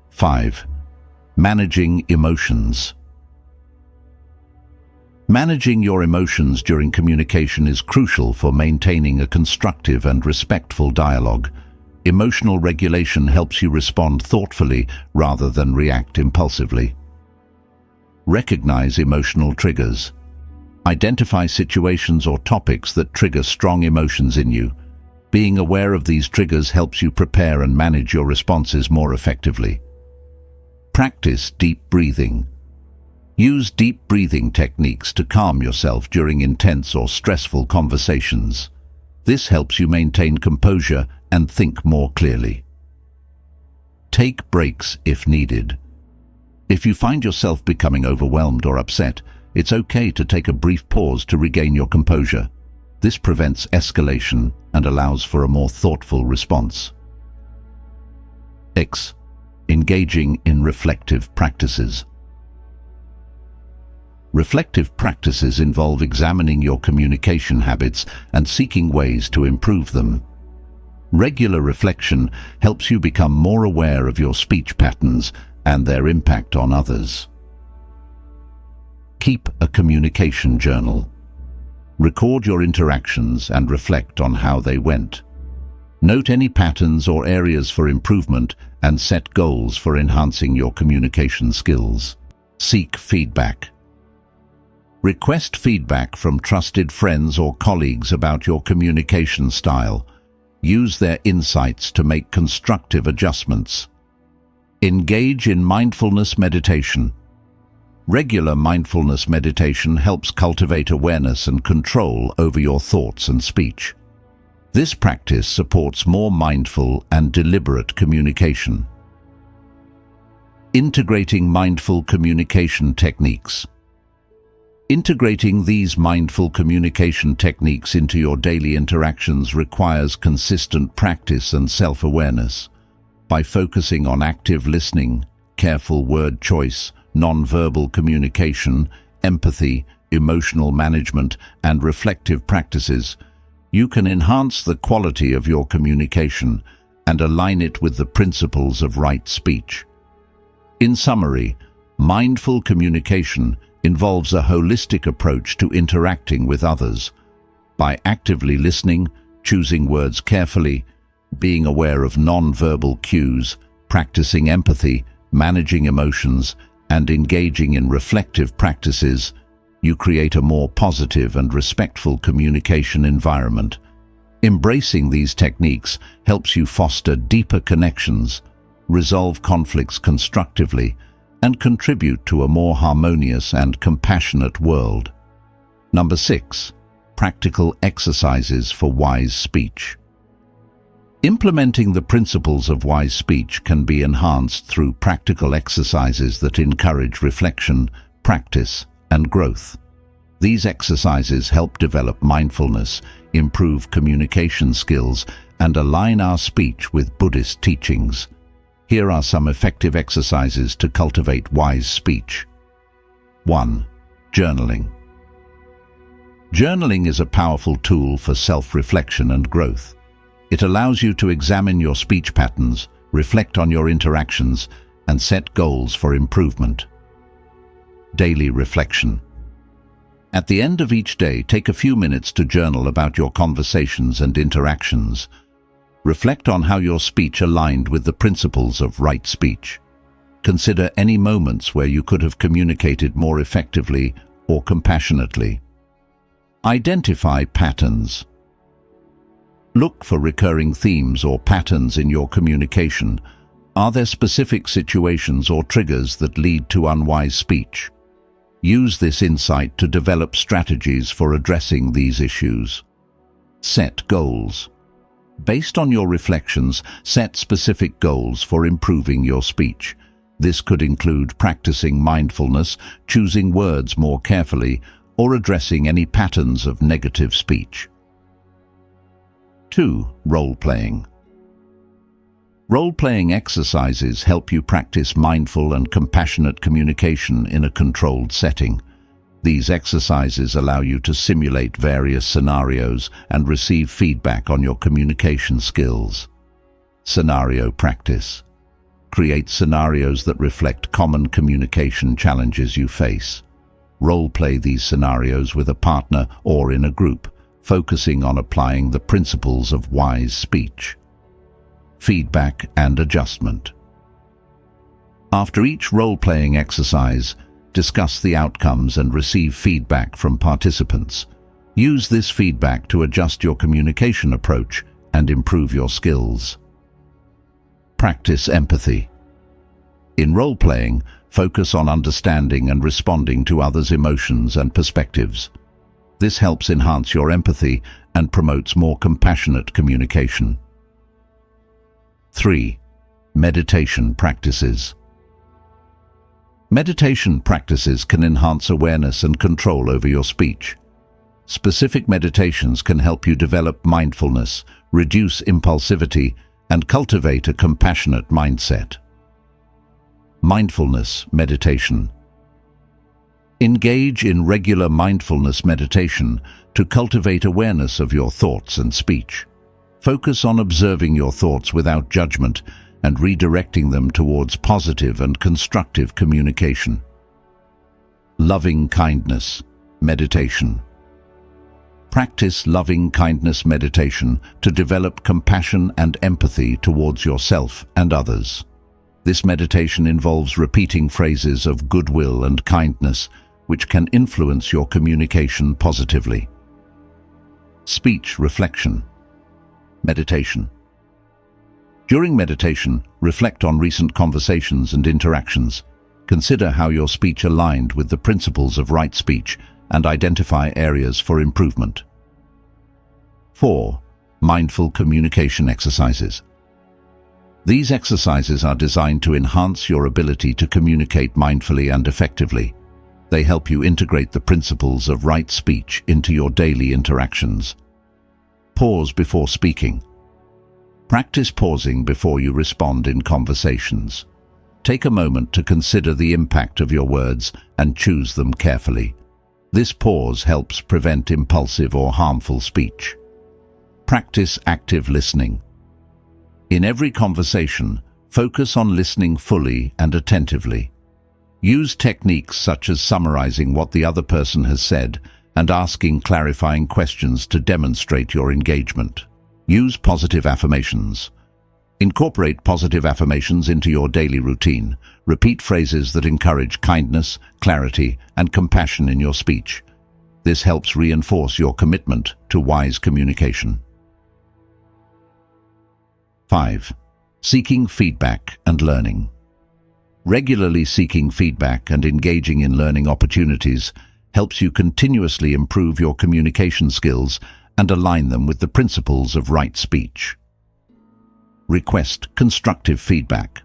5. Managing emotions. Managing your emotions during communication is crucial for maintaining a constructive and respectful dialogue. Emotional regulation helps you respond thoughtfully rather than react impulsively. Recognize emotional triggers. Identify situations or topics that trigger strong emotions in you. Being aware of these triggers helps you prepare and manage your responses more effectively. Practice deep breathing. Use deep breathing techniques to calm yourself during intense or stressful conversations. This helps you maintain composure and think more clearly. Take breaks if needed. If you find yourself becoming overwhelmed or upset, it's okay to take a brief pause to regain your composure. This prevents escalation and allows for a more thoughtful response. X. Engaging in reflective practices. Reflective practices involve examining your communication habits and seeking ways to improve them. Regular reflection helps you become more aware of your speech patterns and their impact on others. Keep a communication journal. Record your interactions and reflect on how they went. Note any patterns or areas for improvement and set goals for enhancing your communication skills. Seek feedback. Request feedback from trusted friends or colleagues about your communication style. Use their insights to make constructive adjustments. Engage in mindfulness meditation. Regular mindfulness meditation helps cultivate awareness and control over your thoughts and speech. This practice supports more mindful and deliberate communication. Integrating mindful communication techniques. Integrating these mindful communication techniques into your daily interactions requires consistent practice and self-awareness. By focusing on active listening, careful word choice, non-verbal communication, empathy, emotional management, and reflective practices, you can enhance the quality of your communication and align it with the principles of right speech. In summary, mindful communication involves a holistic approach to interacting with others. By actively listening, choosing words carefully, being aware of non-verbal cues, practicing empathy, managing emotions, and engaging in reflective practices, you create a more positive and respectful communication environment. Embracing these techniques helps you foster deeper connections, resolve conflicts constructively, and contribute to a more harmonious and compassionate world. Number 6. Practical exercises for wise speech. Implementing the principles of wise speech can be enhanced through practical exercises that encourage reflection, practice, and growth. These exercises help develop mindfulness, improve communication skills, and align our speech with Buddhist teachings. Here are some effective exercises to cultivate wise speech. 1. Journaling. Journaling is a powerful tool for self-reflection and growth. It allows you to examine your speech patterns, reflect on your interactions, and set goals for improvement. Daily reflection. At the end of each day, take a few minutes to journal about your conversations and interactions. Reflect on how your speech aligned with the principles of right speech. Consider any moments where you could have communicated more effectively or compassionately. Identify patterns. Look for recurring themes or patterns in your communication. Are there specific situations or triggers that lead to unwise speech? Use this insight to develop strategies for addressing these issues. Set goals. Based on your reflections, set specific goals for improving your speech. This could include practicing mindfulness, choosing words more carefully, or addressing any patterns of negative speech. 2. Role-playing. Role-playing exercises help you practice mindful and compassionate communication in a controlled setting. These exercises allow you to simulate various scenarios and receive feedback on your communication skills. Scenario practice. Create scenarios that reflect common communication challenges you face. Role-play these scenarios with a partner or in a group, focusing on applying the principles of wise speech. Feedback and adjustment. After each role-playing exercise, discuss the outcomes and receive feedback from participants. Use this feedback to adjust your communication approach and improve your skills. Practice empathy. In role-playing, focus on understanding and responding to others' emotions and perspectives. This helps enhance your empathy and promotes more compassionate communication. 3. Meditation practices. Meditation practices can enhance awareness and control over your speech. Specific meditations can help you develop mindfulness, reduce impulsivity, and cultivate a compassionate mindset. Mindfulness meditation. Engage in regular mindfulness meditation to cultivate awareness of your thoughts and speech. Focus on observing your thoughts without judgment and redirecting them towards positive and constructive communication. Loving kindness meditation. Practice loving kindness meditation to develop compassion and empathy towards yourself and others. This meditation involves repeating phrases of goodwill and kindness, which can influence your communication positively. Speech reflection. Meditation. During meditation, reflect on recent conversations and interactions. Consider how your speech aligned with the principles of right speech and identify areas for improvement. 4. Mindful communication exercises. These exercises are designed to enhance your ability to communicate mindfully and effectively. They help you integrate the principles of right speech into your daily interactions. Pause before speaking. Practice pausing before you respond in conversations. Take a moment to consider the impact of your words and choose them carefully. This pause helps prevent impulsive or harmful speech. Practice active listening. In every conversation, focus on listening fully and attentively. Use techniques such as summarizing what the other person has said and asking clarifying questions to demonstrate your engagement. Use positive affirmations. Incorporate positive affirmations into your daily routine. Repeat phrases that encourage kindness, clarity, and compassion in your speech. This helps reinforce your commitment to wise communication. 5. Seeking feedback and learning. Regularly seeking feedback and engaging in learning opportunities helps you continuously improve your communication skills and align them with the principles of right speech. Request constructive feedback.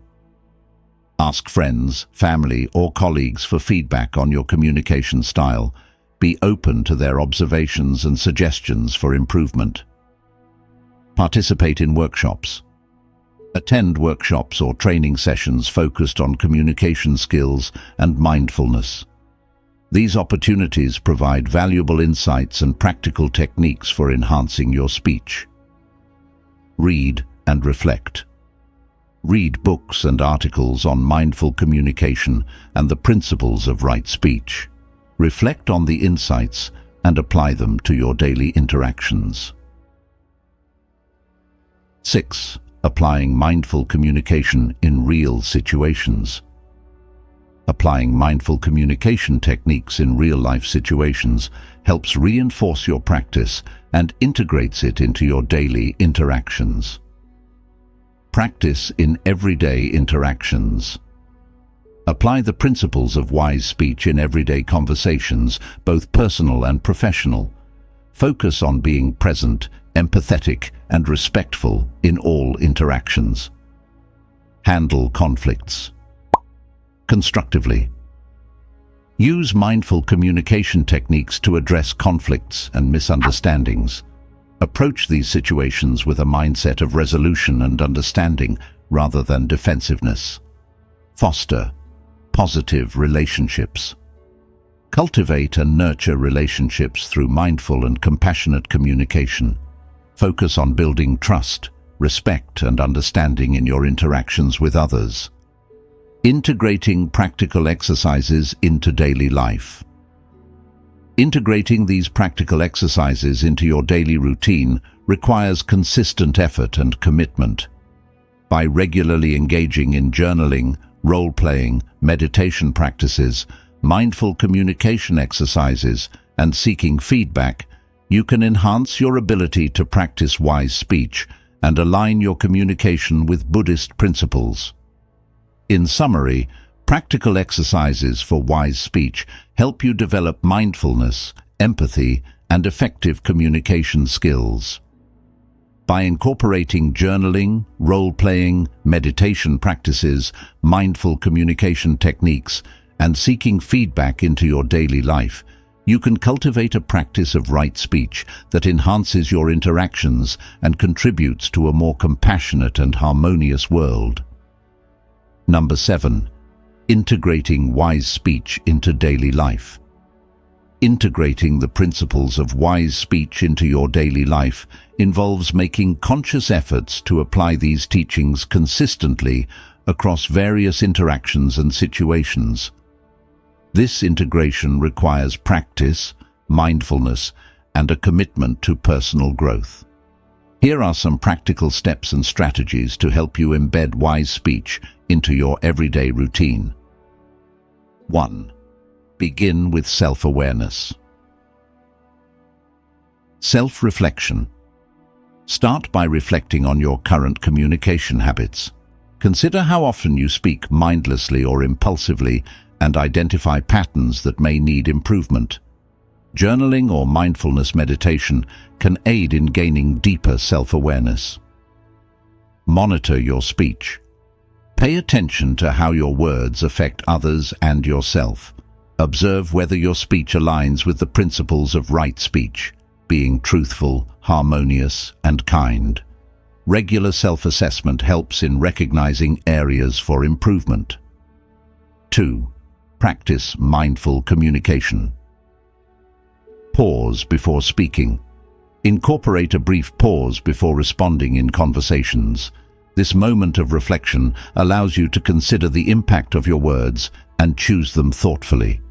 Ask friends, family, or colleagues for feedback on your communication style. Be open to their observations and suggestions for improvement. Participate in workshops. Attend workshops or training sessions focused on communication skills and mindfulness. These opportunities provide valuable insights and practical techniques for enhancing your speech. Read and reflect. Read books and articles on mindful communication and the principles of right speech. Reflect on the insights and apply them to your daily interactions. 6. Applying mindful communication in real situations. Applying mindful communication techniques in real-life situations helps reinforce your practice and integrates it into your daily interactions. Practice in everyday interactions. Apply the principles of wise speech in everyday conversations, both personal and professional. Focus on being present, empathetic, and respectful in all interactions. Handle conflicts constructively. Use mindful communication techniques to address conflicts and misunderstandings. Approach these situations with a mindset of resolution and understanding rather than defensiveness. Foster positive relationships. Cultivate and nurture relationships through mindful and compassionate communication. Focus on building trust, respect, and understanding in your interactions with others. Integrating practical exercises into daily life. Integrating these practical exercises into your daily routine requires consistent effort and commitment. By regularly engaging in journaling, role-playing, meditation practices, mindful communication exercises, and seeking feedback, you can enhance your ability to practice wise speech and align your communication with Buddhist principles. In summary, practical exercises for wise speech help you develop mindfulness, empathy, and effective communication skills. By incorporating journaling, role-playing, meditation practices, mindful communication techniques, and seeking feedback into your daily life, you can cultivate a practice of right speech that enhances your interactions and contributes to a more compassionate and harmonious world. Number 7. Integrating wise speech into daily life. Integrating the principles of wise speech into your daily life involves making conscious efforts to apply these teachings consistently across various interactions and situations. This integration requires practice, mindfulness, and a commitment to personal growth. Here are some practical steps and strategies to help you embed wise speech into your everyday routine. 1. Begin with self-awareness. Self-reflection. Start by reflecting on your current communication habits. Consider how often you speak mindlessly or impulsively and identify patterns that may need improvement. Journaling or mindfulness meditation can aid in gaining deeper self-awareness. Monitor your speech. Pay attention to how your words affect others and yourself. Observe whether your speech aligns with the principles of right speech, being truthful, harmonious, and kind. Regular self-assessment helps in recognizing areas for improvement. 2. Practice mindful communication. Pause before speaking. Incorporate a brief pause before responding in conversations. This moment of reflection allows you to consider the impact of your words and choose them thoughtfully.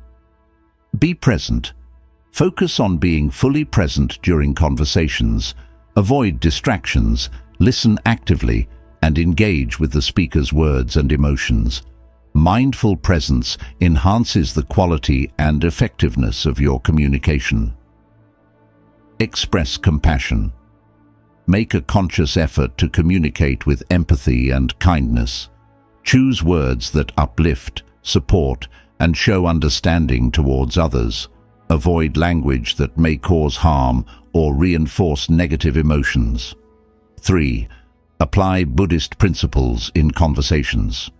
Be present. Focus on being fully present during conversations. Avoid distractions, listen actively, and engage with the speaker's words and emotions. Mindful presence enhances the quality and effectiveness of your communication. Express compassion. Make a conscious effort to communicate with empathy and kindness. Choose words that uplift, support, and show understanding towards others. Avoid language that may cause harm or reinforce negative emotions. 3. Apply Buddhist principles in conversations.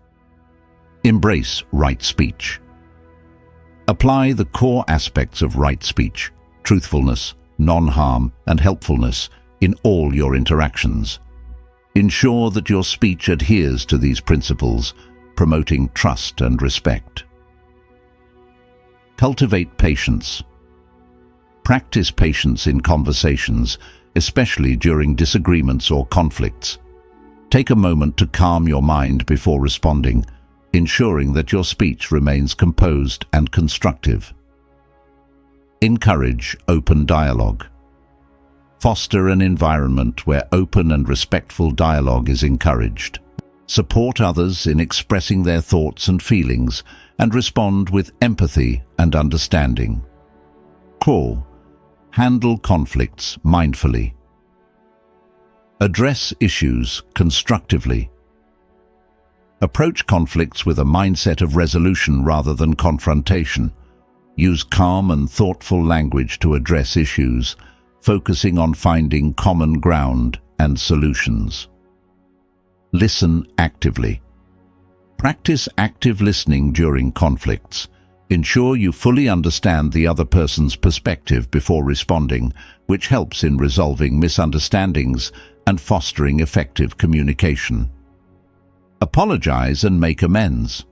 Embrace right speech. Apply the core aspects of right speech, truthfulness, non-harm, and helpfulness, in all your interactions. Ensure that your speech adheres to these principles, promoting trust and respect. Cultivate patience. Practice patience in conversations, especially during disagreements or conflicts. Take a moment to calm your mind before responding, ensuring that your speech remains composed and constructive. Encourage open dialogue. Foster an environment where open and respectful dialogue is encouraged. Support others in expressing their thoughts and feelings, and respond with empathy and understanding. Core. Handle conflicts mindfully. Address issues constructively. Approach conflicts with a mindset of resolution rather than confrontation. Use calm and thoughtful language to address issues, focusing on finding common ground and solutions. Listen actively. Practice active listening during conflicts. Ensure you fully understand the other person's perspective before responding, which helps in resolving misunderstandings and fostering effective communication. Apologize and make amends.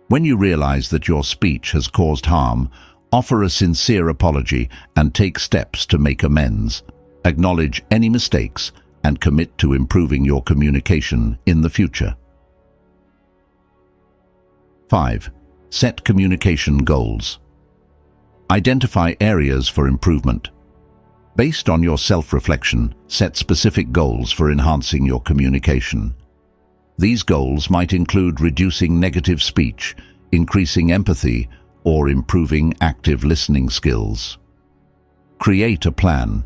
When you realize that your speech has caused harm, offer a sincere apology and take steps to make amends. Acknowledge any mistakes and commit to improving your communication in the future. 5. Set communication goals. Identify areas for improvement. Based on your self-reflection, set specific goals for enhancing your communication. These goals might include reducing negative speech, increasing empathy, or improving active listening skills. Create a plan.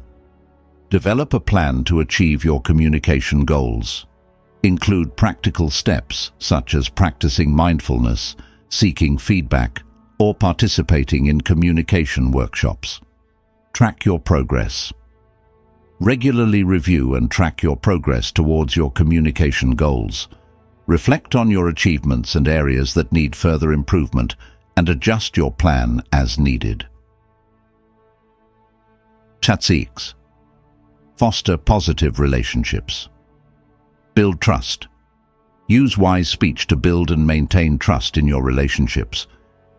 Develop a plan to achieve your communication goals. Include practical steps such as practicing mindfulness, seeking feedback, or participating in communication workshops. Track your progress. Regularly review and track your progress towards your communication goals. Reflect on your achievements and areas that need further improvement, and adjust your plan as needed. Tactics. Foster positive relationships. Build trust. Use wise speech to build and maintain trust in your relationships.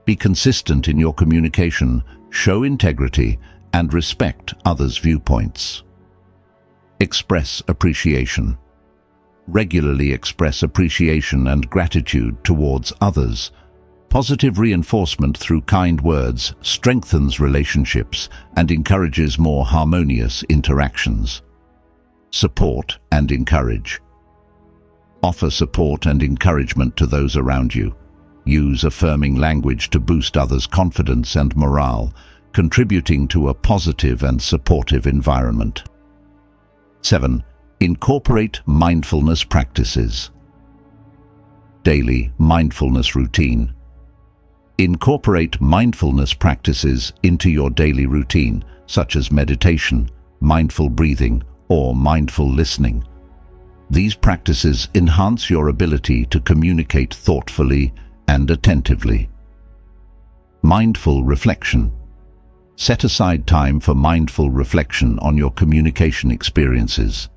Be consistent in your communication, show integrity, and respect others' viewpoints. Express appreciation. Regularly express appreciation and gratitude towards others. Positive reinforcement through kind words strengthens relationships and encourages more harmonious interactions. Support and encourage. Offer support and encouragement to those around you. Use affirming language to boost others' confidence and morale, contributing to a positive and supportive environment. 7. Incorporate mindfulness practices. Daily mindfulness routine. Incorporate mindfulness practices into your daily routine, such as meditation, mindful breathing, or mindful listening. These practices enhance your ability to communicate thoughtfully and attentively. Mindful reflection. Set aside time for mindful reflection on your communication experiences.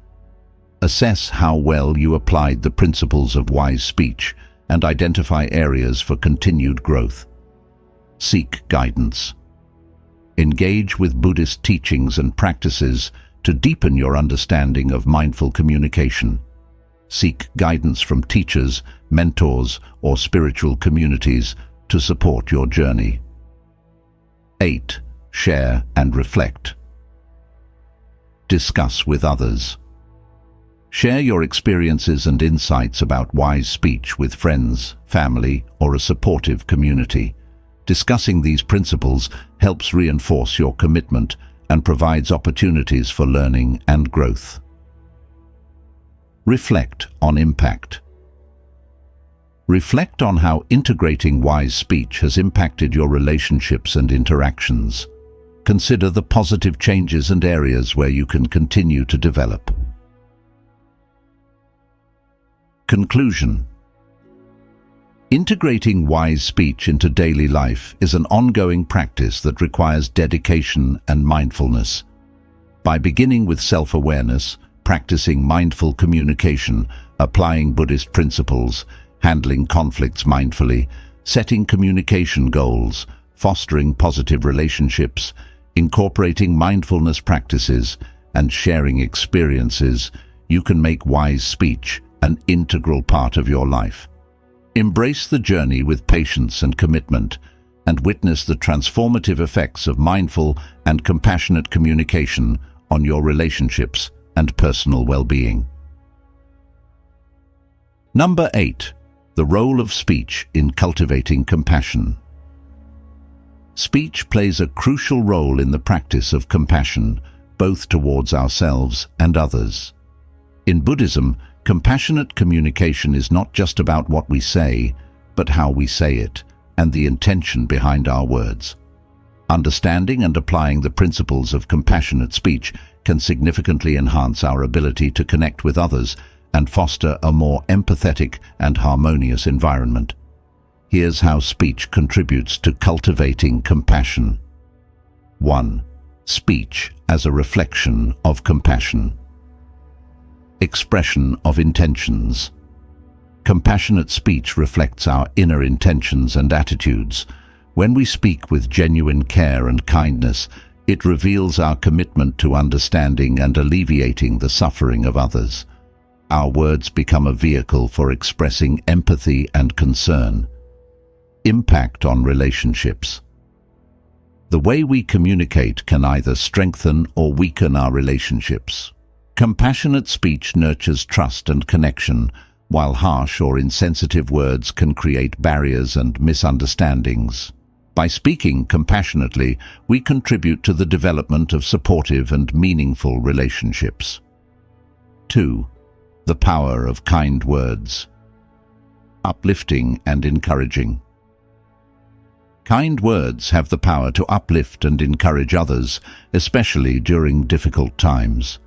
Assess how well you applied the principles of wise speech and identify areas for continued growth. Seek guidance. Engage with Buddhist teachings and practices to deepen your understanding of mindful communication. Seek guidance from teachers, mentors, or spiritual communities to support your journey. 8. Share and reflect. Discuss with others. Share your experiences and insights about wise speech with friends, family, or a supportive community. Discussing these principles helps reinforce your commitment and provides opportunities for learning and growth. Reflect on impact. Reflect on how integrating wise speech has impacted your relationships and interactions. Consider the positive changes and areas where you can continue to develop. Conclusion. Integrating wise speech into daily life is an ongoing practice that requires dedication and mindfulness. By beginning with self-awareness, practicing mindful communication, applying Buddhist principles, handling conflicts mindfully, setting communication goals, fostering positive relationships, incorporating mindfulness practices, and sharing experiences, you can make wise speech an integral part of your life. Embrace the journey with patience and commitment, and witness the transformative effects of mindful and compassionate communication on your relationships and personal well-being. Number 8. The role of speech in cultivating compassion. Speech plays a crucial role in the practice of compassion, both towards ourselves and others. In Buddhism, compassionate communication is not just about what we say, but how we say it, and the intention behind our words. Understanding and applying the principles of compassionate speech can significantly enhance our ability to connect with others and foster a more empathetic and harmonious environment. Here's how speech contributes to cultivating compassion. 1. Speech as a reflection of compassion. Expression of intentions. Compassionate speech reflects our inner intentions and attitudes. When we speak with genuine care and kindness, it reveals our commitment to understanding and alleviating the suffering of others. Our words become a vehicle for expressing empathy and concern. Impact on relationships. The way we communicate can either strengthen or weaken our relationships. Compassionate speech nurtures trust and connection, while harsh or insensitive words can create barriers and misunderstandings. By speaking compassionately, we contribute to the development of supportive and meaningful relationships. 2. The power of kind words. Uplifting and encouraging. Kind words have the power to uplift and encourage others, especially during difficult times.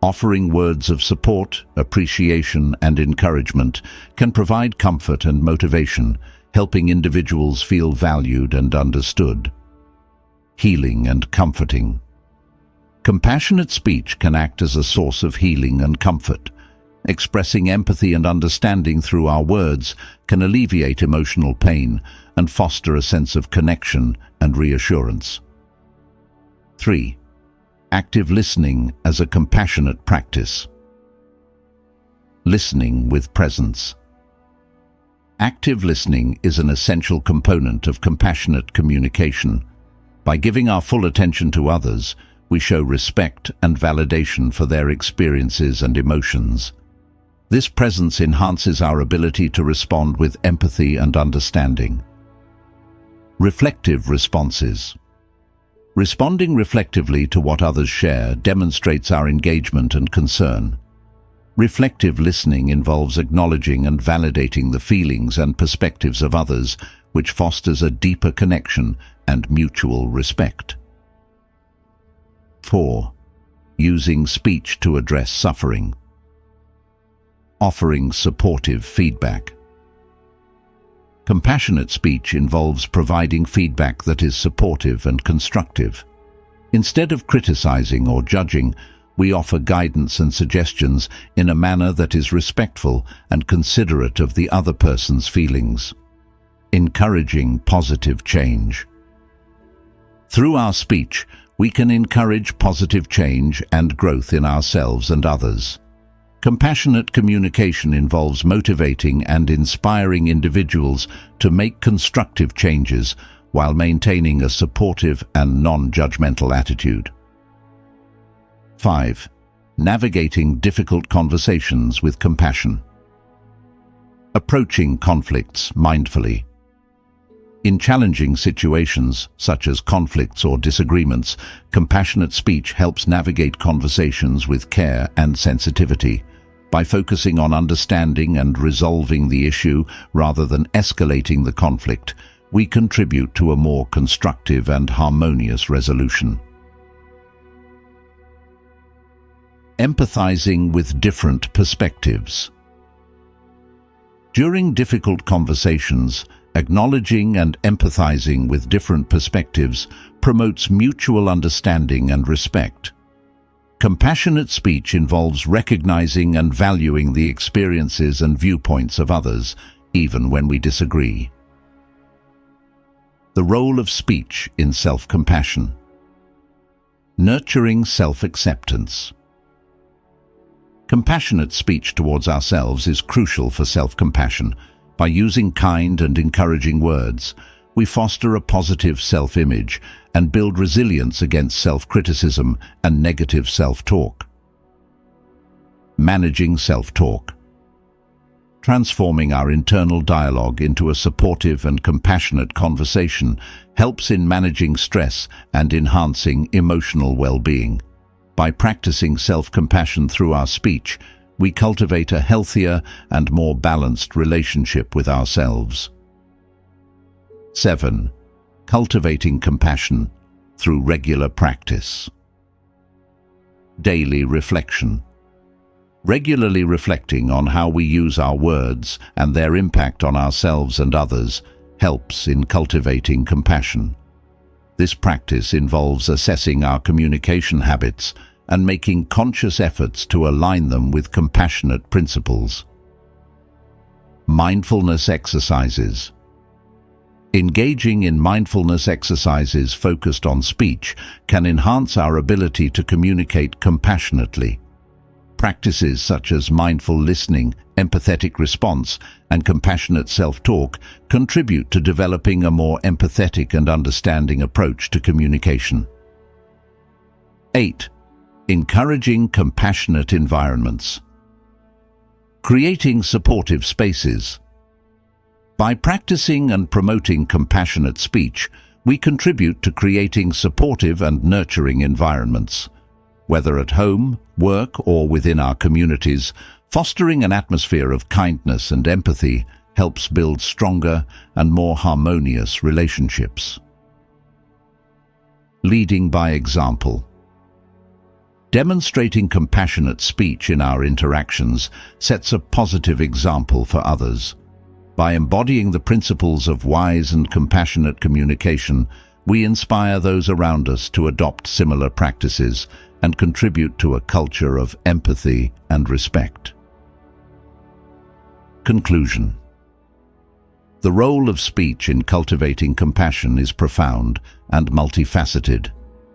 Offering words of support, appreciation, and encouragement can provide comfort and motivation, helping individuals feel valued and understood. Healing and comforting. Compassionate speech can act as a source of healing and comfort. Expressing empathy and understanding through our words can alleviate emotional pain and foster a sense of connection and reassurance. 3. Active listening as a compassionate practice. Listening with presence. Active listening is an essential component of compassionate communication. By giving our full attention to others, we show respect and validation for their experiences and emotions. This presence enhances our ability to respond with empathy and understanding. Reflective responses. Responding reflectively to what others share demonstrates our engagement and concern. Reflective listening involves acknowledging and validating the feelings and perspectives of others, which fosters a deeper connection and mutual respect. 4. Using speech to address suffering. Offering supportive feedback. Compassionate speech involves providing feedback that is supportive and constructive. Instead of criticizing or judging, we offer guidance and suggestions in a manner that is respectful and considerate of the other person's feelings. Encouraging positive change. Through our speech, we can encourage positive change and growth in ourselves and others. Compassionate communication involves motivating and inspiring individuals to make constructive changes while maintaining a supportive and non-judgmental attitude. 5. Navigating difficult conversations with compassion. Approaching conflicts mindfully. In challenging situations, such as conflicts or disagreements, compassionate speech helps navigate conversations with care and sensitivity. By focusing on understanding and resolving the issue rather than escalating the conflict, we contribute to a more constructive and harmonious resolution. Empathizing with different perspectives. During difficult conversations, acknowledging and empathizing with different perspectives promotes mutual understanding and respect. Compassionate speech involves recognizing and valuing the experiences and viewpoints of others, even when we disagree. The role of speech in self-compassion. Nurturing self-acceptance. Compassionate speech towards ourselves is crucial for self-compassion. By using kind and encouraging words, we foster a positive self-image and build resilience against self-criticism and negative self-talk. Managing self-talk. Transforming our internal dialogue into a supportive and compassionate conversation helps in managing stress and enhancing emotional well-being. By practicing self-compassion through our speech, we cultivate a healthier and more balanced relationship with ourselves. 7. Cultivating compassion through regular practice. Daily reflection. Regularly reflecting on how we use our words and their impact on ourselves and others helps in cultivating compassion. This practice involves assessing our communication habits and making conscious efforts to align them with compassionate principles. Mindfulness exercises. Engaging in mindfulness exercises focused on speech can enhance our ability to communicate compassionately. Practices such as mindful listening, empathetic response, and compassionate self-talk contribute to developing a more empathetic and understanding approach to communication. 8. Encouraging compassionate environments. Creating supportive spaces. By practicing and promoting compassionate speech, we contribute to creating supportive and nurturing environments. Whether at home, work, or within our communities, fostering an atmosphere of kindness and empathy helps build stronger and more harmonious relationships. Leading by example. Demonstrating compassionate speech in our interactions sets a positive example for others. By embodying the principles of wise and compassionate communication, we inspire those around us to adopt similar practices and contribute to a culture of empathy and respect. Conclusion. The role of speech in cultivating compassion is profound and multifaceted.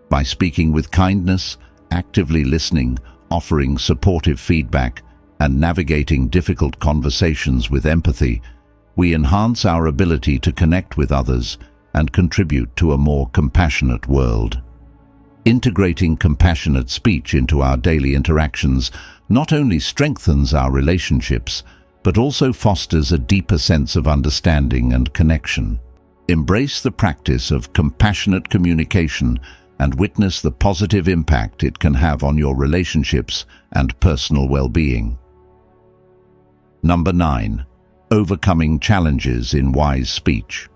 By speaking with kindness, actively listening, offering supportive feedback, and navigating difficult conversations with empathy, we enhance our ability to connect with others and contribute to a more compassionate world. Integrating compassionate speech into our daily interactions not only strengthens our relationships, but also fosters a deeper sense of understanding and connection. Embrace the practice of compassionate communication and witness the positive impact it can have on your relationships and personal well-being. Number 9. Overcoming challenges in wise speech.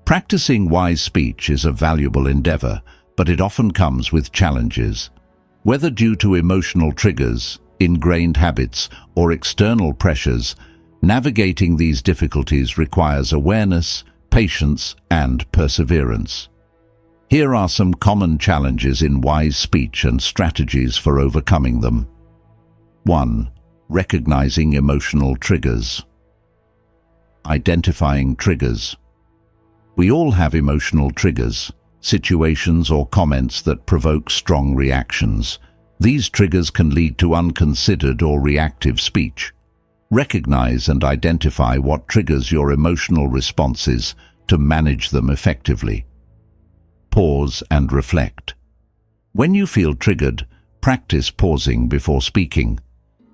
Practicing wise speech is a valuable endeavor, but it often comes with challenges. Whether due to emotional triggers, ingrained habits, or external pressures, navigating these difficulties requires awareness, patience, and perseverance. Here are some common challenges in wise speech and strategies for overcoming them. 1. Recognizing emotional triggers. Identifying triggers. We all have emotional triggers, situations or comments that provoke strong reactions. These triggers can lead to unconsidered or reactive speech. Recognize and identify what triggers your emotional responses to manage them effectively. Pause and reflect. When you feel triggered, practice pausing before speaking.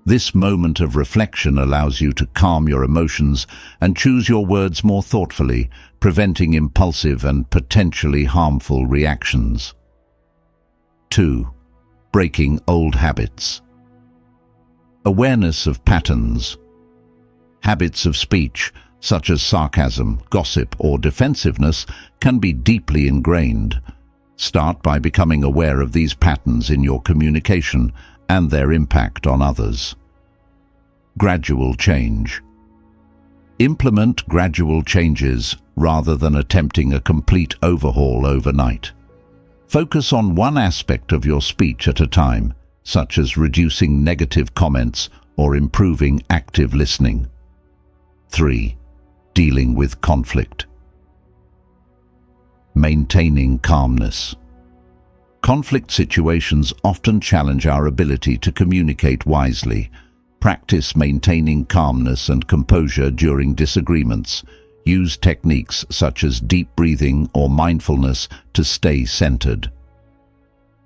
This moment of reflection allows you to calm your emotions and choose your words more thoughtfully, preventing impulsive and potentially harmful reactions. 2. Breaking old habits. Awareness of patterns. Habits of speech, such as sarcasm, gossip, or defensiveness, can be deeply ingrained. Start by becoming aware of these patterns in your communication and their impact on others. Gradual change. Implement gradual changes rather than attempting a complete overhaul overnight. Focus on one aspect of your speech at a time, such as reducing negative comments or improving active listening. 3. Dealing with conflict. Maintaining calmness. Conflict situations often challenge our ability to communicate wisely. Practice maintaining calmness and composure during disagreements. Use techniques such as deep breathing or mindfulness to stay centered.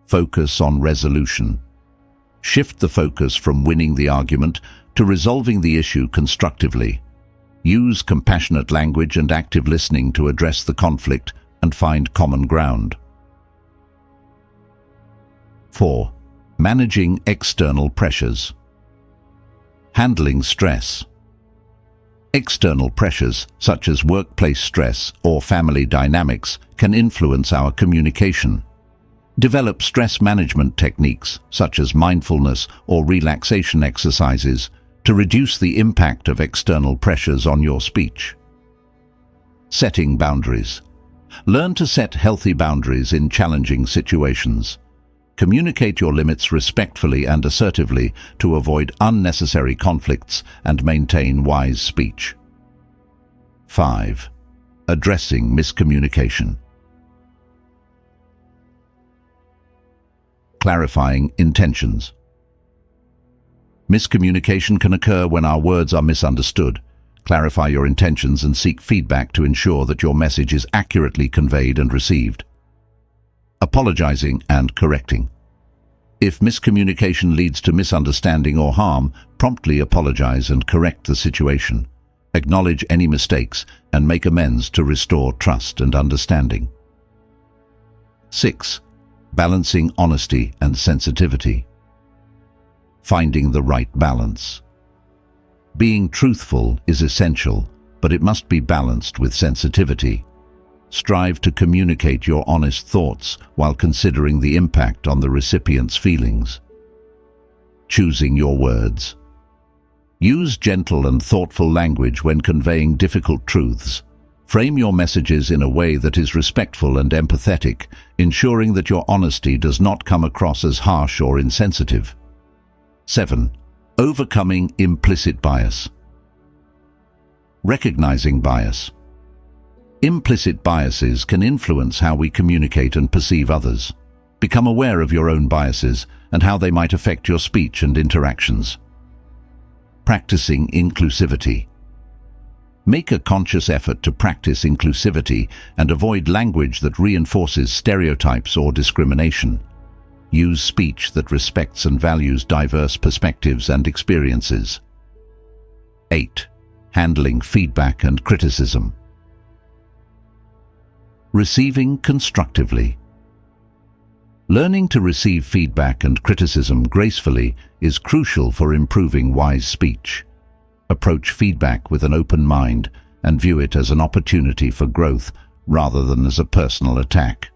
Focus on resolution. Shift the focus from winning the argument to resolving the issue constructively. Use compassionate language and active listening to address the conflict and find common ground. 4. Managing external pressures. Handling stress. External pressures, such as workplace stress or family dynamics, can influence our communication. Develop stress management techniques, such as mindfulness or relaxation exercises, to reduce the impact of external pressures on your speech. Setting boundaries. Learn to set healthy boundaries in challenging situations. Communicate your limits respectfully and assertively to avoid unnecessary conflicts and maintain wise speech. 5. Addressing miscommunication. Clarifying intentions. Miscommunication can occur when our words are misunderstood. Clarify your intentions and seek feedback to ensure that your message is accurately conveyed and received. Apologizing and correcting. If miscommunication leads to misunderstanding or harm, promptly apologize and correct the situation. Acknowledge any mistakes and make amends to restore trust and understanding. 6. Balancing honesty and sensitivity. Finding the right balance. Being truthful is essential, but it must be balanced with sensitivity. Strive to communicate your honest thoughts while considering the impact on the recipient's feelings. Choosing your words. Use gentle and thoughtful language when conveying difficult truths. Frame your messages in a way that is respectful and empathetic, ensuring that your honesty does not come across as harsh or insensitive. 7. Overcoming implicit bias. Recognizing bias. Implicit biases can influence how we communicate and perceive others. Become aware of your own biases and how they might affect your speech and interactions. Practicing inclusivity. Make a conscious effort to practice inclusivity and avoid language that reinforces stereotypes or discrimination. Use speech that respects and values diverse perspectives and experiences. 8. Handling feedback and criticism. Receiving constructively. Learning to receive feedback and criticism gracefully is crucial for improving wise speech. Approach feedback with an open mind and view it as an opportunity for growth rather than as a personal attack.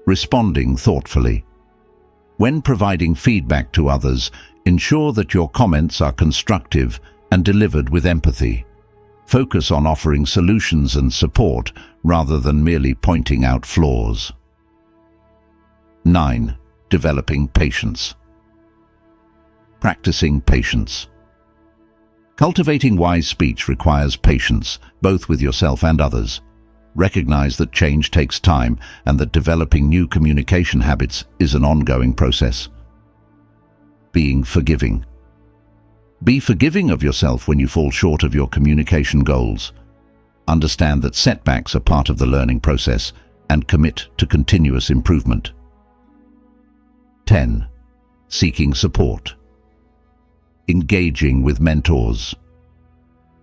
Responding thoughtfully. When providing feedback to others, ensure that your comments are constructive and delivered with empathy. Focus on offering solutions and support rather than merely pointing out flaws. 9. Developing patience. Practicing patience. Cultivating wise speech requires patience, both with yourself and others. Recognize that change takes time and that developing new communication habits is an ongoing process. Being forgiving. Be forgiving of yourself when you fall short of your communication goals. Understand that setbacks are part of the learning process and commit to continuous improvement. 10. Seeking support. Engaging with mentors.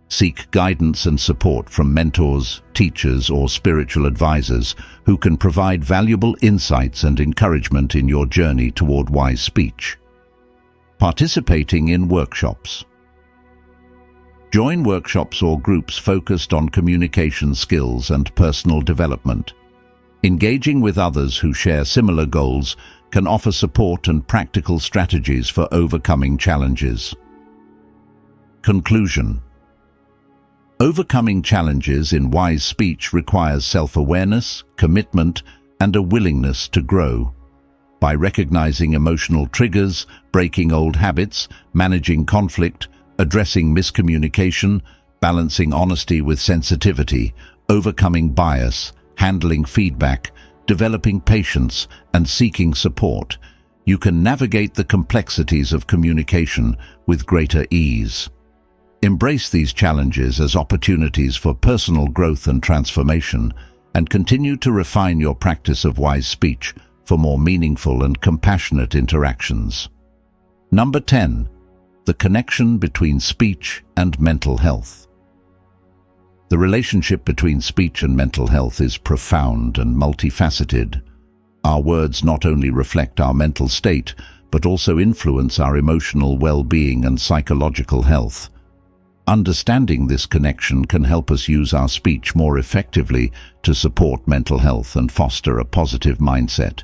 Seek guidance and support from mentors, teachers, or spiritual advisors who can provide valuable insights and encouragement in your journey toward wise speech. Participating in workshops. Join workshops or groups focused on communication skills and personal development. Engaging with others who share similar goals can offer support and practical strategies for overcoming challenges. Conclusion. Overcoming challenges in wise speech requires self-awareness, commitment, and a willingness to grow. By recognizing emotional triggers, breaking old habits, managing conflict, addressing miscommunication, balancing honesty with sensitivity, overcoming bias, handling feedback, developing patience, and seeking support, you can navigate the complexities of communication with greater ease. Embrace these challenges as opportunities for personal growth and transformation, and continue to refine your practice of wise speech for more meaningful and compassionate interactions. Number 10. The connection between speech and mental health. The relationship between speech and mental health is profound and multifaceted. Our words not only reflect our mental state, but also influence our emotional well-being and psychological health. Understanding this connection can help us use our speech more effectively to support mental health and foster a positive mindset.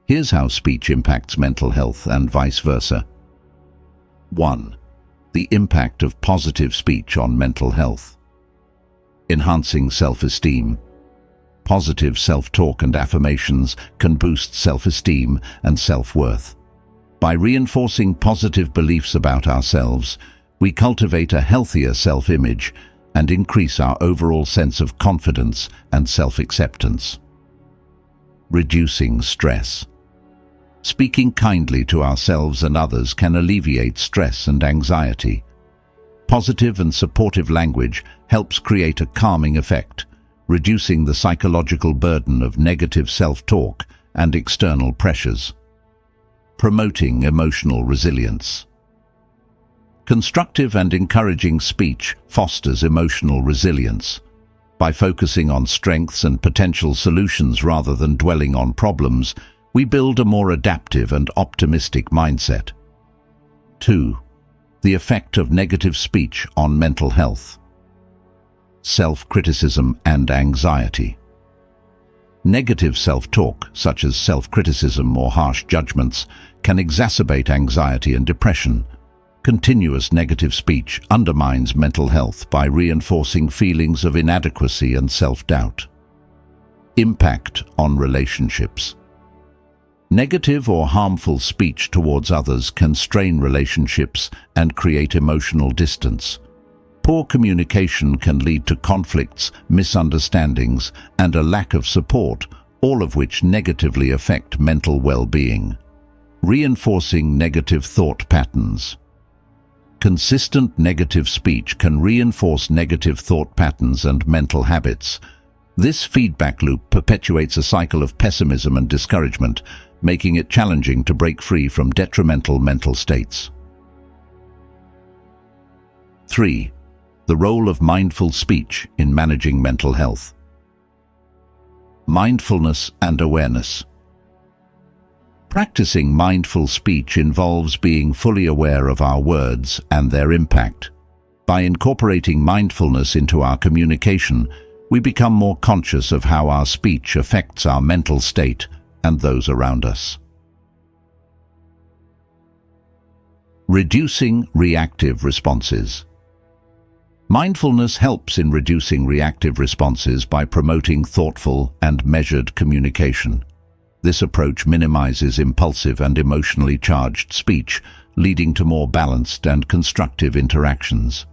Here's how speech impacts mental health and vice versa. 1. The impact of positive speech on mental health. Enhancing self-esteem. Positive self-talk and affirmations can boost self-esteem and self-worth. By reinforcing positive beliefs about ourselves, we cultivate a healthier self-image and increase our overall sense of confidence and self-acceptance. Reducing stress. Speaking kindly to ourselves and others can alleviate stress and anxiety. Positive and supportive language helps create a calming effect, reducing the psychological burden of negative self-talk and external pressures. Promoting emotional resilience. Constructive and encouraging speech fosters emotional resilience. By focusing on strengths and potential solutions rather than dwelling on problems, we build a more adaptive and optimistic mindset. 2. The effect of negative speech on mental health. Self-criticism and anxiety. Negative self-talk, such as self-criticism or harsh judgments, can exacerbate anxiety and depression. Continuous negative speech undermines mental health by reinforcing feelings of inadequacy and self-doubt. Impact on relationships. Negative or harmful speech towards others can strain relationships and create emotional distance. Poor communication can lead to conflicts, misunderstandings, and a lack of support, all of which negatively affect mental well-being. Reinforcing negative thought patterns. Consistent negative speech can reinforce negative thought patterns and mental habits. This feedback loop perpetuates a cycle of pessimism and discouragement, making it challenging to break free from detrimental mental states. 3. The role of mindful speech in managing mental health. Mindfulness and awareness. Practicing mindful speech involves being fully aware of our words and their impact. By incorporating mindfulness into our communication, we become more conscious of how our speech affects our mental state and those around us. Reducing reactive responses. Mindfulness helps in reducing reactive responses by promoting thoughtful and measured communication. This approach minimizes impulsive and emotionally charged speech, leading to more balanced and constructive interactions.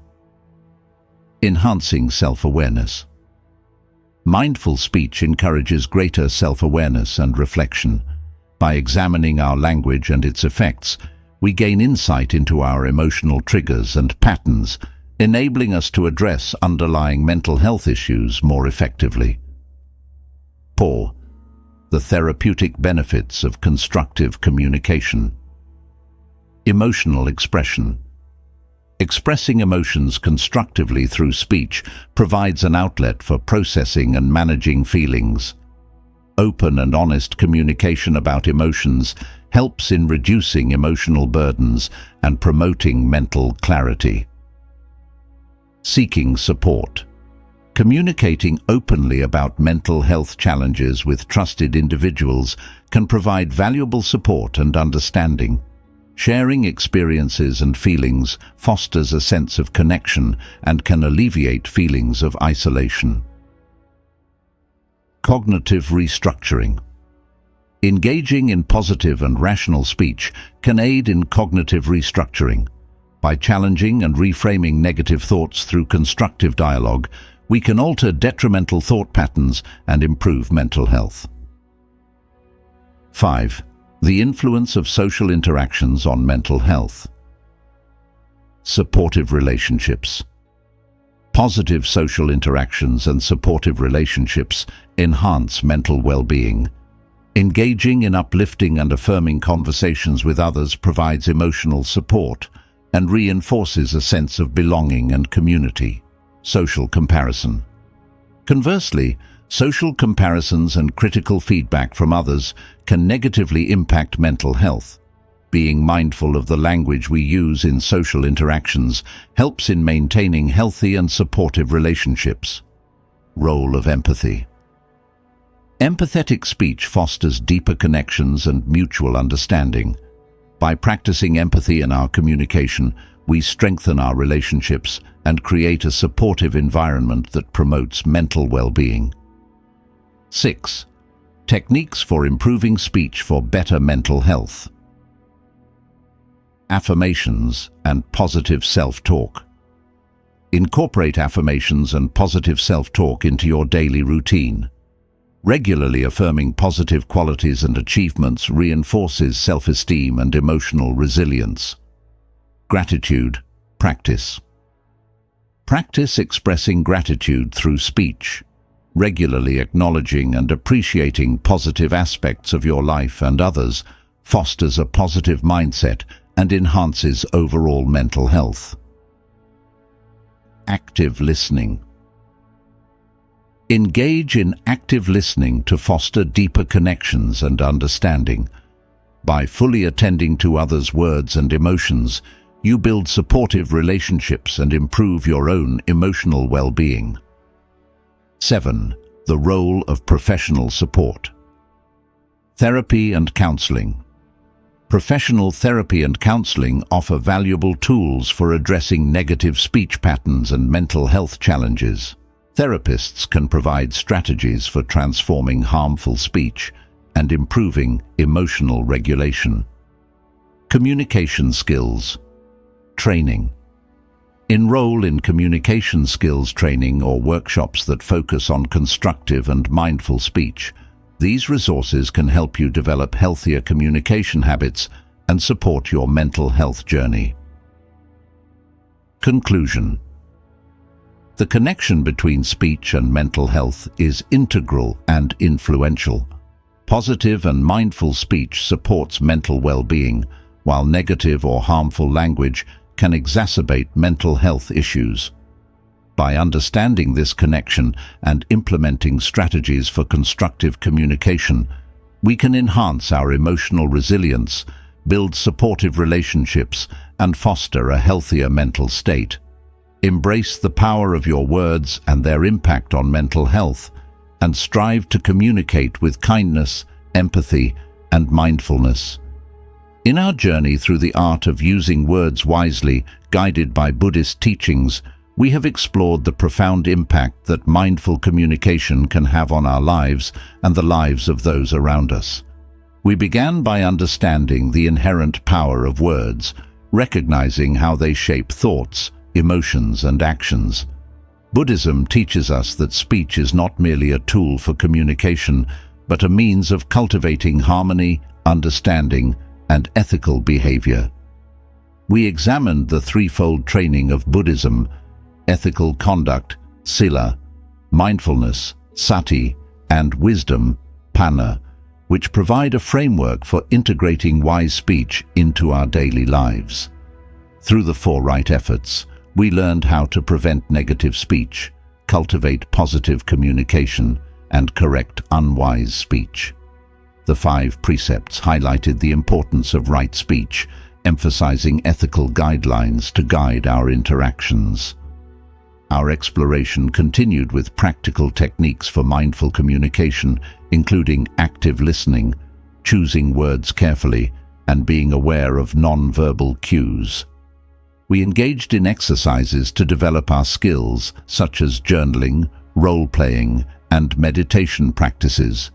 Enhancing self-awareness. Mindful speech encourages greater self-awareness and reflection. By examining our language and its effects, we gain insight into our emotional triggers and patterns, enabling us to address underlying mental health issues more effectively. 4. The therapeutic benefits of constructive communication. Emotional expression. Expressing emotions constructively through speech provides an outlet for processing and managing feelings. Open and honest communication about emotions helps in reducing emotional burdens and promoting mental clarity. Seeking support. Communicating openly about mental health challenges with trusted individuals can provide valuable support and understanding. Sharing experiences and feelings fosters a sense of connection and can alleviate feelings of isolation. Cognitive restructuring. Engaging in positive and rational speech can aid in cognitive restructuring. By challenging and reframing negative thoughts through constructive dialogue, we can alter detrimental thought patterns and improve mental health. 5. The influence of social interactions on mental health. Supportive relationships. Positive social interactions and supportive relationships enhance mental well-being. Engaging in uplifting and affirming conversations with others provides emotional support and reinforces a sense of belonging and community. Social comparison. Conversely, social comparisons and critical feedback from others can negatively impact mental health. Being mindful of the language we use in social interactions helps in maintaining healthy and supportive relationships. Role of empathy. Empathetic speech fosters deeper connections and mutual understanding. By practicing empathy in our communication, we strengthen our relationships and create a supportive environment that promotes mental well-being. 6. Techniques for improving speech for better mental health. Affirmations and positive self-talk. Incorporate affirmations and positive self-talk into your daily routine. Regularly affirming positive qualities and achievements reinforces self-esteem and emotional resilience. Gratitude practice. Practice expressing gratitude through speech. Regularly acknowledging and appreciating positive aspects of your life and others fosters a positive mindset and enhances overall mental health. Active listening. Engage in active listening to foster deeper connections and understanding. By fully attending to others' words and emotions, you build supportive relationships and improve your own emotional well-being. 7. The role of professional support. Therapy and counseling. Professional therapy and counseling offer valuable tools for addressing negative speech patterns and mental health challenges. Therapists can provide strategies for transforming harmful speech and improving emotional regulation. Communication skills. Training. Enroll in communication skills training or workshops that focus on constructive and mindful speech. These resources can help you develop healthier communication habits and support your mental health journey. Conclusion. The connection between speech and mental health is integral and influential. Positive and mindful speech supports mental well-being, while negative or harmful language can exacerbate mental health issues. By understanding this connection and implementing strategies for constructive communication, we can enhance our emotional resilience, build supportive relationships, and foster a healthier mental state. Embrace the power of your words and their impact on mental health, and strive to communicate with kindness, empathy, and mindfulness. In our journey through the art of using words wisely, guided by Buddhist teachings, we have explored the profound impact that mindful communication can have on our lives and the lives of those around us. We began by understanding the inherent power of words, recognizing how they shape thoughts, emotions, and actions. Buddhism teaches us that speech is not merely a tool for communication, but a means of cultivating harmony, understanding, and ethical behavior. We examined the threefold training of Buddhism: ethical conduct, sila, mindfulness, sati, and wisdom, panna, which provide a framework for integrating wise speech into our daily lives. Through the four right efforts, we learned how to prevent negative speech, cultivate positive communication, and correct unwise speech. The 5 precepts highlighted the importance of right speech, emphasizing ethical guidelines to guide our interactions. Our exploration continued with practical techniques for mindful communication, including active listening, choosing words carefully, and being aware of non-verbal cues. We engaged in exercises to develop our skills, such as journaling, role-playing, and meditation practices.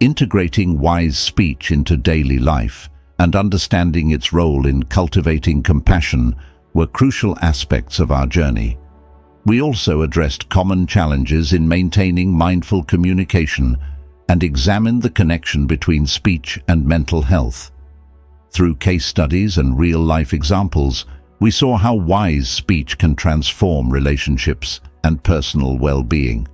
Integrating wise speech into daily life and understanding its role in cultivating compassion were crucial aspects of our journey. We also addressed common challenges in maintaining mindful communication and examined the connection between speech and mental health. Through case studies and real-life examples, we saw how wise speech can transform relationships and personal well-being.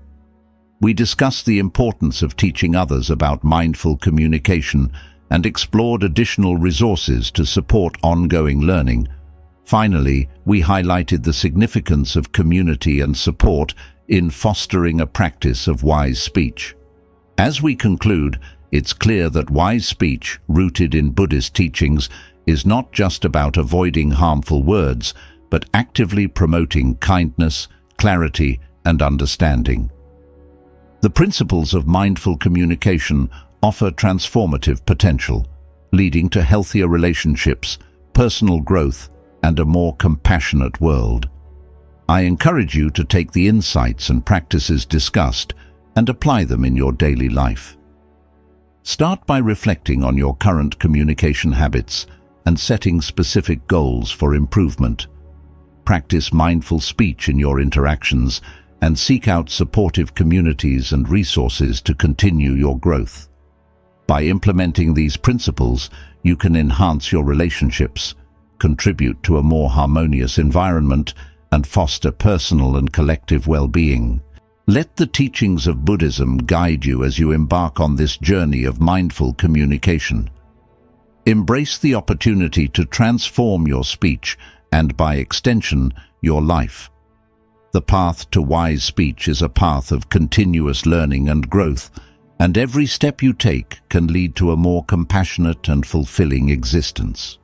We discussed the importance of teaching others about mindful communication and explored additional resources to support ongoing learning. Finally, we highlighted the significance of community and support in fostering a practice of wise speech. As we conclude, it's clear that wise speech, rooted in Buddhist teachings, is not just about avoiding harmful words, but actively promoting kindness, clarity, and understanding. The principles of mindful communication offer transformative potential, leading to healthier relationships, personal growth, and a more compassionate world. I encourage you to take the insights and practices discussed and apply them in your daily life. Start by reflecting on your current communication habits and setting specific goals for improvement. Practice mindful speech in your interactions and seek out supportive communities and resources to continue your growth. By implementing these principles, you can enhance your relationships, contribute to a more harmonious environment, and foster personal and collective well-being. Let the teachings of Buddhism guide you as you embark on this journey of mindful communication. Embrace the opportunity to transform your speech and, by extension, your life. The path to wise speech is a path of continuous learning and growth, and every step you take can lead to a more compassionate and fulfilling existence.